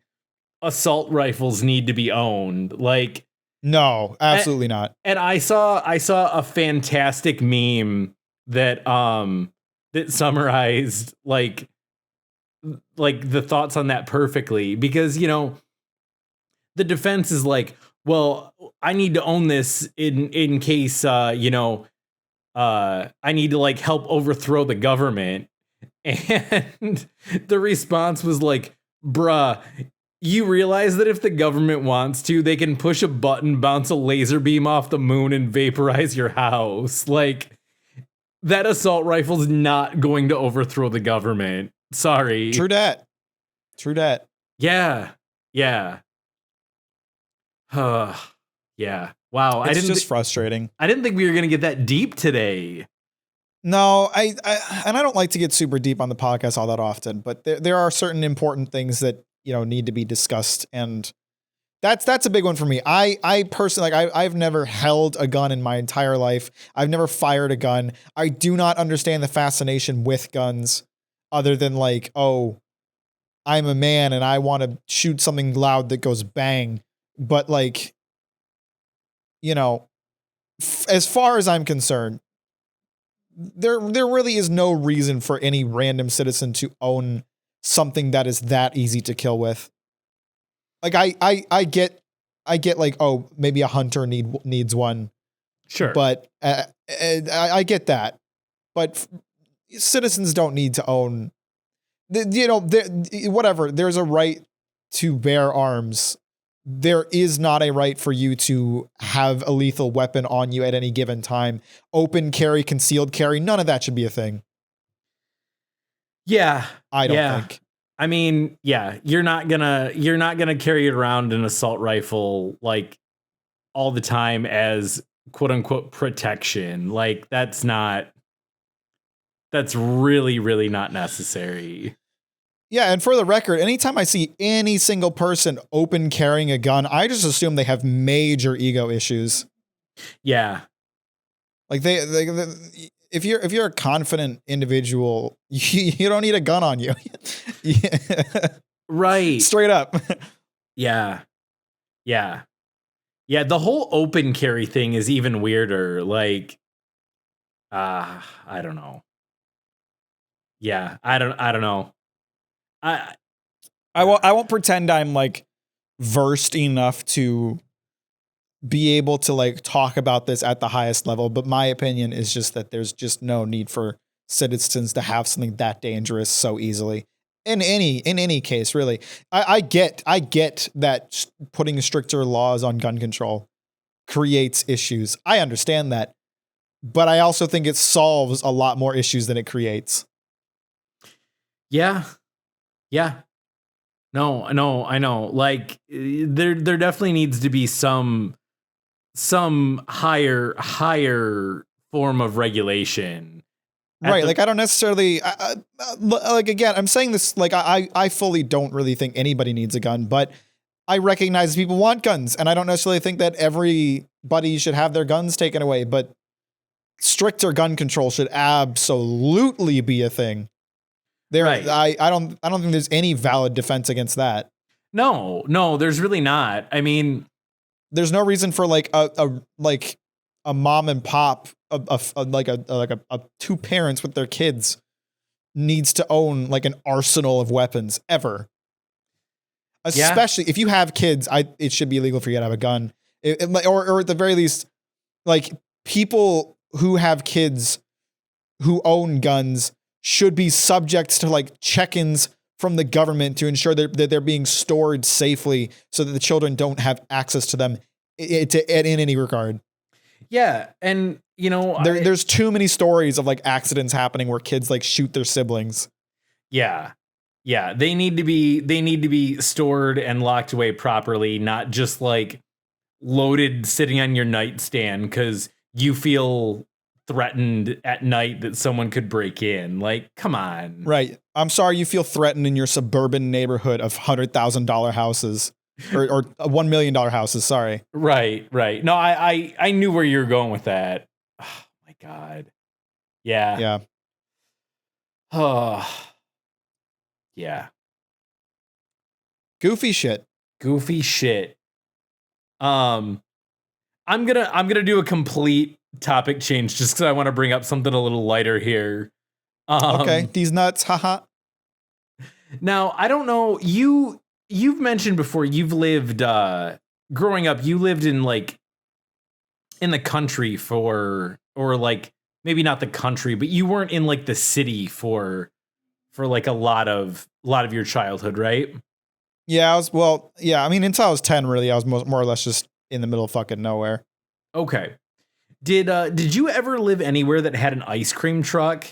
assault rifles need to be owned. Like, no, absolutely not. And I saw a fantastic meme that summarized like the thoughts on that perfectly, because the defense is like, well, I need to own this in case I need to like help overthrow the government. And the response was like, bruh, you realize that if the government wants to, they can push a button, bounce a laser beam off the moon, and vaporize your house. Like, that assault rifle's not going to overthrow the government. Sorry. True that. Yeah. Yeah. Wow. It's just frustrating. I didn't think we were going to get that deep today. No, I don't like to get super deep on the podcast all that often, but there are certain important things that need to be discussed, and that's a big one for me. I personally, like, I've never held a gun in my entire life. I've never fired a gun. I do not understand the fascination with guns, other than like, oh, I'm a man and I want to shoot something loud that goes bang. But like, as far as I'm concerned, there really is no reason for any random citizen to own something that is that easy to kill with. Like, I get like, oh, maybe a hunter needs one. Sure. But I get that. But citizens don't need to own, whatever. There's a right to bear arms. There is not a right for you to have a lethal weapon on you at any given time. Open carry, concealed carry, none of that should be a thing. Yeah. I don't think. I mean, yeah, you're not gonna carry it around an assault rifle like all the time as quote unquote protection. Like, that's not that's really, really not necessary. Yeah, and for the record, anytime I see any single person open carrying a gun, I just assume they have major ego issues. Yeah. Like if you're a confident individual, you don't need a gun on you. Yeah. Right. Straight up. Yeah. Yeah. Yeah, the whole open carry thing is even weirder. Like, I don't know. Yeah, I don't know. I won't pretend I'm like versed enough to be able to like talk about this at the highest level, but my opinion is just that there's just no need for citizens to have something that dangerous so easily. In any case, really. I get that putting stricter laws on gun control creates issues. I understand that. But I also think it solves a lot more issues than it creates. Yeah. Yeah. No, I know. Like there definitely needs to be some higher form of regulation. Right. Like I don't necessarily like again, I'm saying this like I fully don't really think anybody needs a gun, but I recognize people want guns, and I don't necessarily think that everybody should have their guns taken away, but stricter gun control should absolutely be a thing. Right. I don't think there's any valid defense against that. No, there's really not. I mean, there's no reason for like a mom and pop, like two parents with their kids needs to own like an arsenal of weapons ever. Especially if you have kids, it should be illegal for you to have a gun, or at the very least, like people who have kids who own guns should be subject to like check-ins from the government to ensure that they're being stored safely so that the children don't have access to them in any regard. Yeah. And you know, there's too many stories of like accidents happening where kids like shoot their siblings. Yeah. Yeah. They need to be stored and locked away properly, not just like loaded sitting on your nightstand because you feel threatened at night that someone could break in. Like, come on. Right. I'm sorry you feel threatened in your suburban neighborhood of $100,000 houses or $1 million houses. Sorry. Right. No, I knew where you were going with that. Oh my God. Yeah. Yeah. Oh. Yeah. Goofy shit. I'm gonna do a complete topic change just because I want to bring up something a little lighter here. Okay, these nuts, haha. Now I don't know. You've mentioned before you've lived growing up. You lived in like in the country or like maybe not the country, but you weren't in like the city for like a lot of your childhood, right? Yeah, I mean, until I was 10, really, I was more or less just in the middle of fucking nowhere. Okay. Did you ever live anywhere that had an ice cream truck?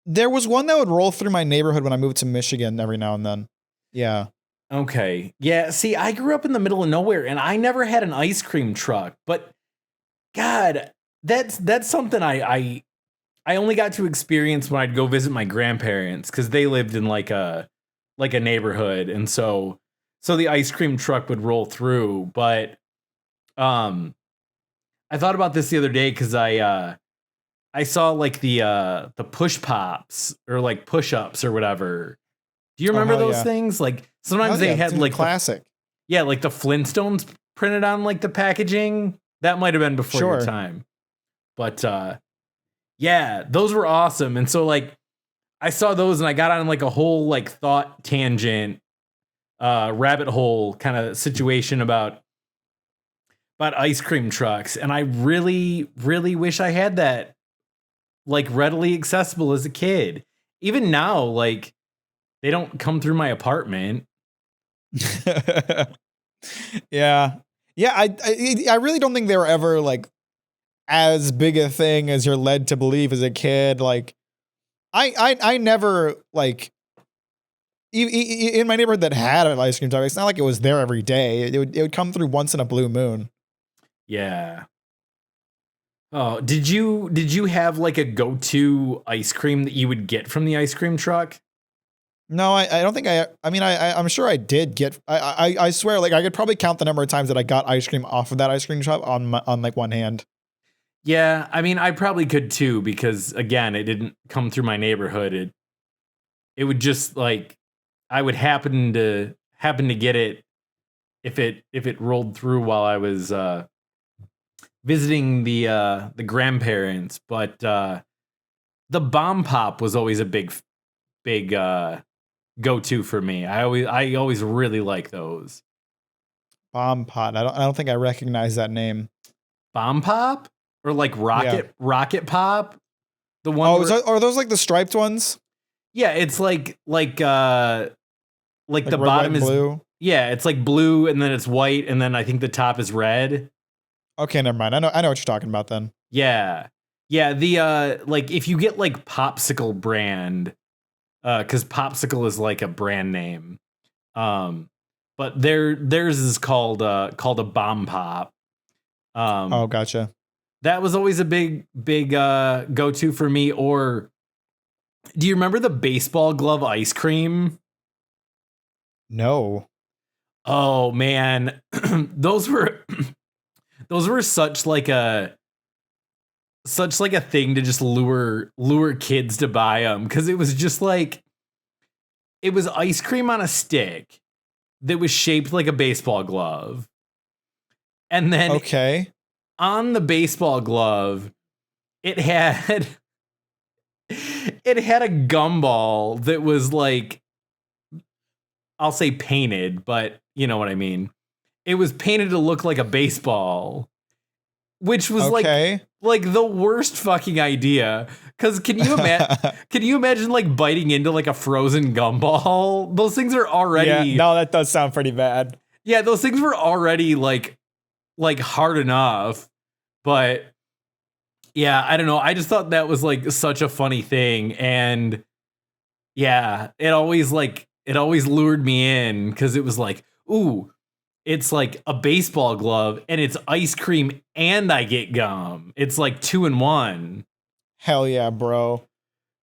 There was one that would roll through my neighborhood when I moved to Michigan every now and then. Yeah. Okay. Yeah, see, I grew up in the middle of nowhere and I never had an ice cream truck, but God, that's something I only got to experience when I'd go visit my grandparents because they lived in like a neighborhood, and so the ice cream truck would roll through. But I thought about this the other day because I saw like the push pops or like push ups or whatever. Do you remember those things? Like sometimes they had like classic. Like the Flintstones printed on like the packaging. That might have been before your time. But yeah, those were awesome. And so like I saw those and I got on like a whole like thought tangent, rabbit hole kind of situation about ice cream trucks. And I really, really wish I had that like readily accessible as a kid. Even now, like they don't come through my apartment. Yeah. I really don't think they were ever like as big a thing as you're led to believe as a kid. Like I never like in my neighborhood that had an ice cream truck. It's not like it was there every day. It would come through once in a blue moon. Yeah. Oh, did you have like a go-to ice cream that you would get from the ice cream truck? No, I don't think I mean, I'm sure I did get, I swear, like I could probably count the number of times that I got ice cream off of that ice cream shop on like one hand. Yeah, I mean, I probably could too because again, it didn't come through my neighborhood. It would just like I would happen to get it if it rolled through while I was visiting the grandparents. But the bomb pop was always a big go to for me. I always really like those. Bomb pot. I don't think I recognize that name. Bomb pop or like Yeah. rocket pop. The one Oh, where, are those like the striped ones? yeah, it's like Like the red, white, bottom and is, blue? yeah, it's like blue and then it's white and then I think the top is red. Okay, never mind. I know what you're talking about then. Yeah. Yeah, the like if you get like Popsicle brand, cuz Popsicle is like a brand name. Um but theirs is called a bomb pop. Oh, Um gotcha. that was always a big go-to for me. Or do you remember the baseball glove ice cream? No. Oh man, those were those were such like a thing to just lure kids to buy them because it was just like it was ice cream on a stick that was shaped like a baseball glove, and then Okay. on the baseball glove it had it had a gumball that was like, I'll say painted, but you know what I mean. It was painted to look like a baseball, which was Okay. like the worst fucking idea. Cause can you imagine like biting into like a frozen gumball? Those things are Yeah, already, no, that does sound pretty bad. yeah, those things were already like hard enough. But yeah, I don't know. I just thought that was like such a funny thing. And yeah, it always lured me in because it was like, ooh, it's like a baseball glove and it's ice cream and I get gum. It's like two in one. Hell yeah, bro.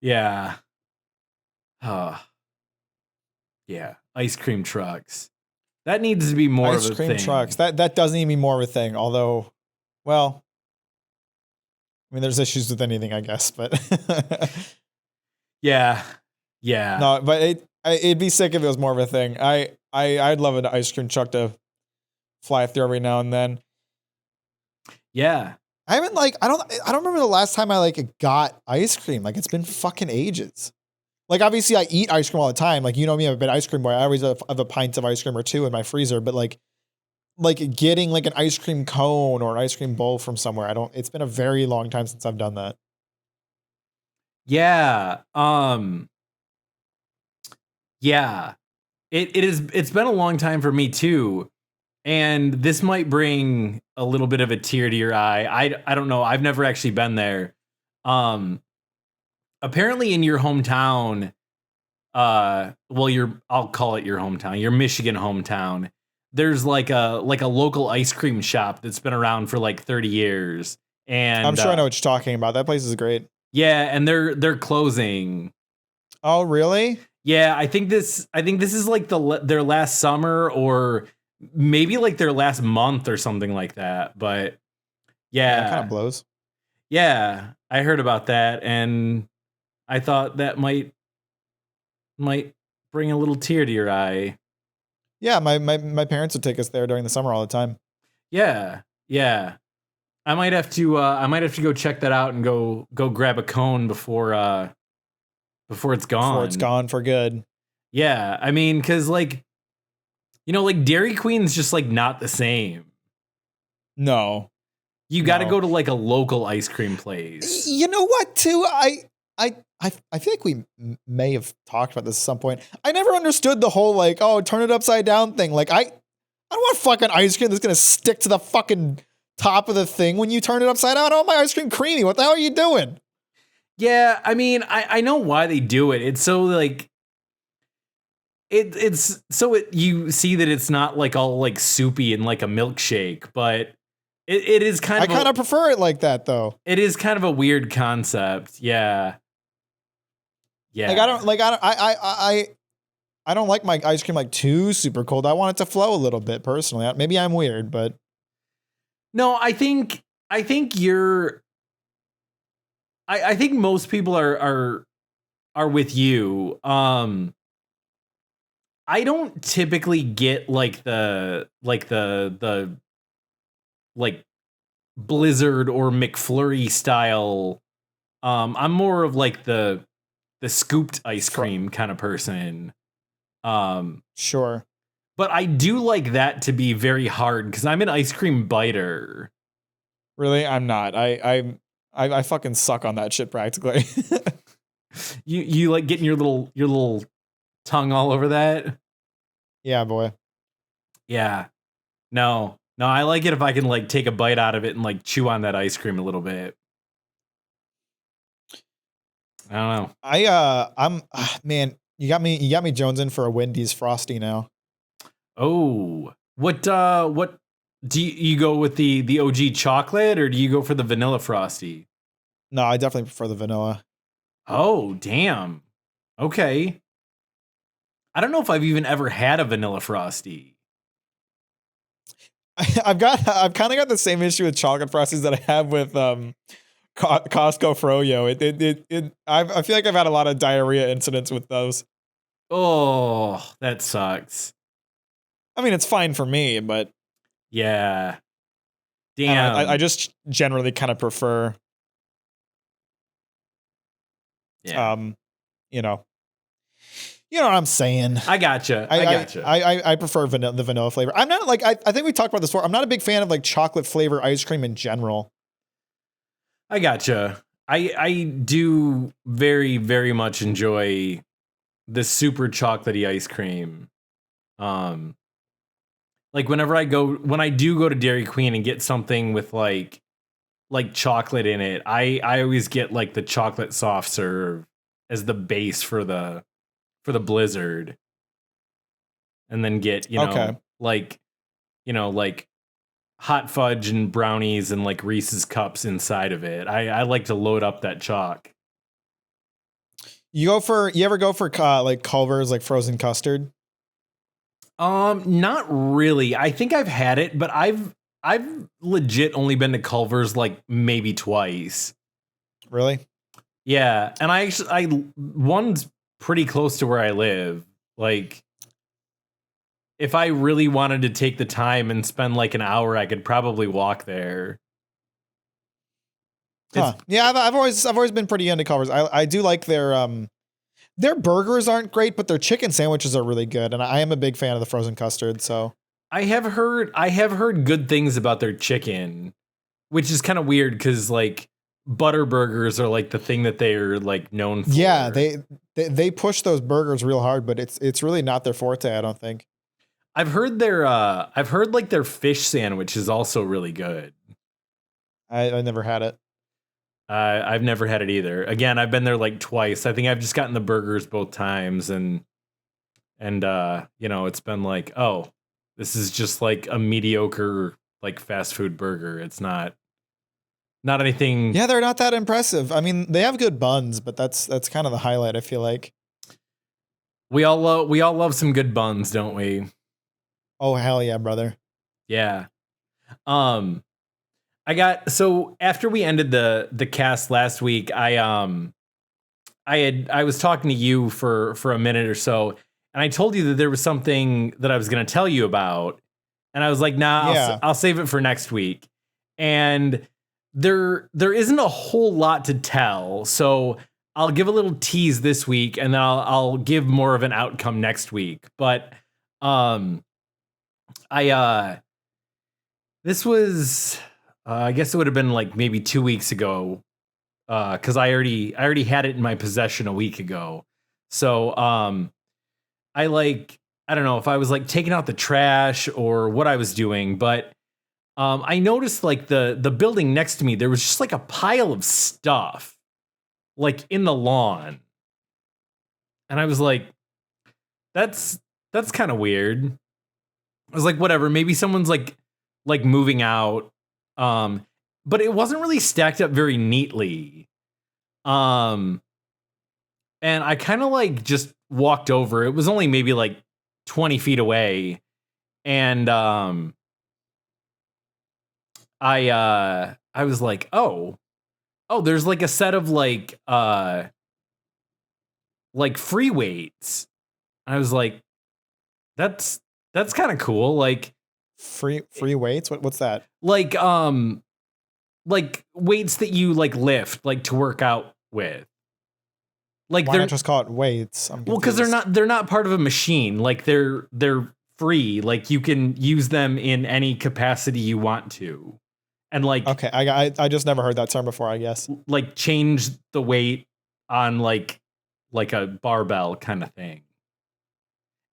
Yeah. Oh, yeah. Ice cream trucks. That needs to be more Ice of a cream trucks. thing. That does need to be more of a thing. Although, well, I mean, there's issues with anything, I guess, but Yeah. Yeah. no, but it'd be sick if it was more of a thing. I'd love an ice cream truck to fly through every now and then. Yeah. I haven't I don't remember the last time I like got ice cream. Like it's been fucking ages. Like obviously I eat ice cream all the time. Like you know me, I'm a big ice cream boy. I always have a pint of ice cream or two in my freezer. But like getting like an ice cream cone or an ice cream bowl from somewhere. I don't. It's been a very long time since I've done that. Yeah. Yeah. It's been a long time for me too. And this might bring a little bit of a tear to your eye. I don't know. I've never actually been there. Um apparently in your hometown, well, I'll call it your hometown, your Michigan hometown. There's like a local ice cream shop that's been around for like 30 years. And I'm sure I know what you're talking about. That place is great. yeah, and they're closing. Oh, really? Yeah, I think this is like their last summer or maybe like their last month or something like that. But Yeah, it kind yeah, of blows. yeah, I heard about that and I thought that might bring a little tear to your eye. Yeah, my parents would take us there during the summer all the time. Yeah, yeah. I might have to go check that out and go grab a cone before it's gone. Before it's gone for good. Yeah, I mean, because like Dairy Queen's just like not the same. No. You got to No. go to like a local ice cream place. You know what? Too, I feel like we may have talked about this at some point. I never understood the whole like, oh, turn it upside down thing. Like, I don't want fucking ice cream that's gonna stick to the fucking top of the thing when you turn it upside down. I want my ice cream creamy. What the hell are you doing? Yeah, I mean, I know why they do it. It's so like it's so you see that it's not like all like soupy and like a milkshake, but It is kind I of kind of prefer it like that though. it is kind of a weird concept. Yeah. Yeah. Like I don't like my ice cream like too super cold. I want it to flow a little bit personally. Maybe I'm weird, but No, I think you're I think most people are with you. I don't typically get like the like Blizzard or McFlurry style. I'm more of like the scooped ice cream kind of person. sure. But I do like that to be very hard because I'm an ice cream biter. Really, I'm not. I fucking suck on that shit practically. You like getting your little tongue all over that? Yeah, boy. Yeah. No. No, I like it if I can like take a bite out of it and like chew on that ice cream a little bit. I don't know. Man, you got me jonesing for a Wendy's Frosty now. Oh. What do you go with the OG chocolate or do you go for the vanilla frosty? No, I definitely prefer the vanilla. Oh, damn. Okay. I don't know if I've even ever had a vanilla frosty. I've kind of got the same issue with chocolate frosties that I have with Costco Froyo. I feel like I've had a lot of diarrhea incidents with those. Oh, that sucks. I mean, it's fine for me, but Yeah. Damn. I just generally kind of prefer, Yeah. you know what I'm saying. I gotcha. I gotcha. I prefer the vanilla flavor. I'm not like I think we talked about this before. I'm not a big fan of like chocolate flavor ice cream in general. I gotcha. I do very, very much enjoy the super chocolatey ice cream. Like when I do go to Dairy Queen and get something with like chocolate in it, I always get like the chocolate soft serve as the base for the Blizzard. And then get, like hot fudge and brownies and like Reese's cups inside of it. I like to load up that chalk. You ever go for like Culver's like frozen custard? Not really. I think I've had it, but I've legit only been to Culver's like maybe twice. Really? Yeah, and I one's pretty close to where I live. Like if I really wanted to take the time and spend like an hour, I could probably walk there. Huh. Yeah, I've always been pretty into Culver's. I do like their burgers aren't great, but their chicken sandwiches are really good, and I am a big fan of the frozen custard. So I have heard good things about their chicken, which is kind of weird because like butter burgers are like the thing that they're like known for. Yeah, they push those burgers real hard, but it's really not their forte, I don't think. I've heard like their fish sandwich is also really good. I never had it. I've never had it either. Again, I've been there like twice. I think I've just gotten the burgers both times and it's been like, oh, this is just like a mediocre like fast food burger. It's not anything. Yeah, they're not that impressive. I mean, they have good buns, but that's kind of the highlight, I feel like. We all love some good buns, don't we? Oh, hell yeah, brother. Yeah. So after we ended the cast last week, I was talking to you for a minute or so, and I told you that there was something that I was going to tell you about, and I was like, nah, Yeah. I'll save it for next week. And there isn't a whole lot to tell, so I'll give a little tease this week, and then I'll give more of an outcome next week. But this was. I guess it would have been like maybe 2 weeks ago, because I already had it in my possession a week ago. So I don't know if I was like taking out the trash or what I was doing, but I noticed like the building next to me, there was just like a pile of stuff like in the lawn, and I was like, that's kind of weird. I was like, whatever, maybe someone's like moving out. But it wasn't really stacked up very neatly. And I kind of like just walked over. It was only maybe like 20 feet away. And I was like, oh, there's like a set of like free weights. I was like, that's kind of cool. Like Free weights? What's that? like weights that you like lift like to work out with. Like Why not just call it weights? well, because they're not part of a machine. Like they're free. Like you can use them in any capacity you want to. And like okay, I just never heard that term before, I guess. Like change the weight on like a barbell kind of thing.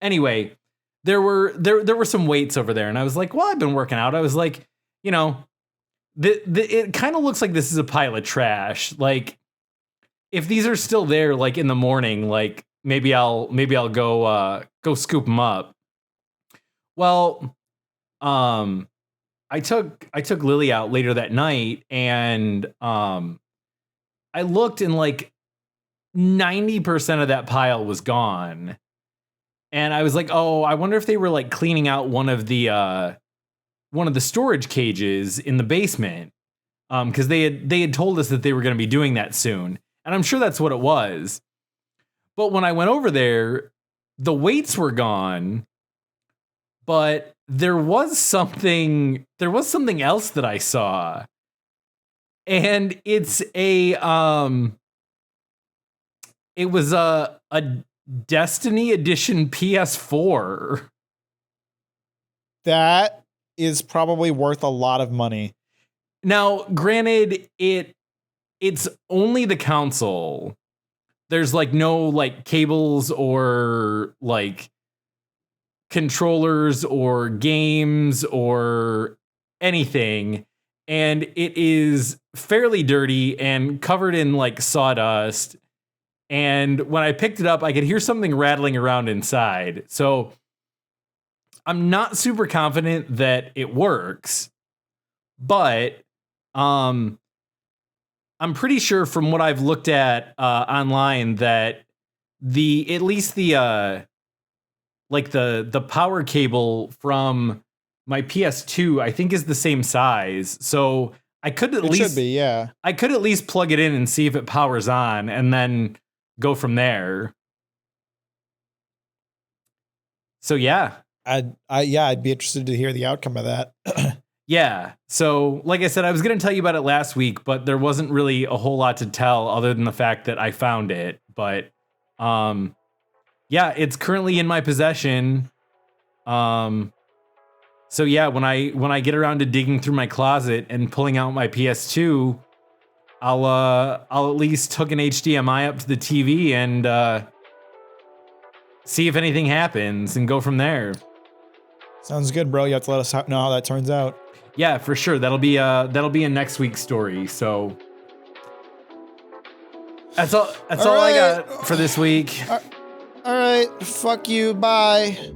Anyway, there were some weights over there, and I was like, well, I've been working out. I was like, you know, it kind of looks like this is a pile of trash. Like if these are still there, like in the morning, like maybe I'll go scoop them up. Well, I took Lily out later that night, and I looked, and like 90% of that pile was gone. And I was like, oh, I wonder if they were like cleaning out one of the storage cages in the basement. Because they had told us that they were going to be doing that soon. And I'm sure that's what it was. But when I went over there, the weights were gone. But there was something else that I saw. And it's it was a Destiny Edition PS4. That is probably worth a lot of money. Now, granted, it's only the console. There's like no like cables or like controllers or games or anything. And it is fairly dirty and covered in like sawdust. And when I picked it up, I could hear something rattling around inside. So I'm not super confident that it works, but I'm pretty sure from what I've looked at online that at least the power cable from my PS2 I think is the same size. So I could at least should be, yeah. I could at least plug it in and see if it powers on, and then go from there. So yeah. I'd be interested to hear the outcome of that. Yeah. So like I said, I was going to tell you about it last week, but there wasn't really a whole lot to tell other than the fact that I found it. But yeah, it's currently in my possession. So yeah, when I get around to digging through my closet and pulling out my PS2, I'll at least hook an HDMI up to the TV and see if anything happens and go from there. Sounds good, bro. You have to let us know how that turns out. Yeah, for sure. That'll be a next week's story. So that's all I got for this week. All right. Fuck you. Bye.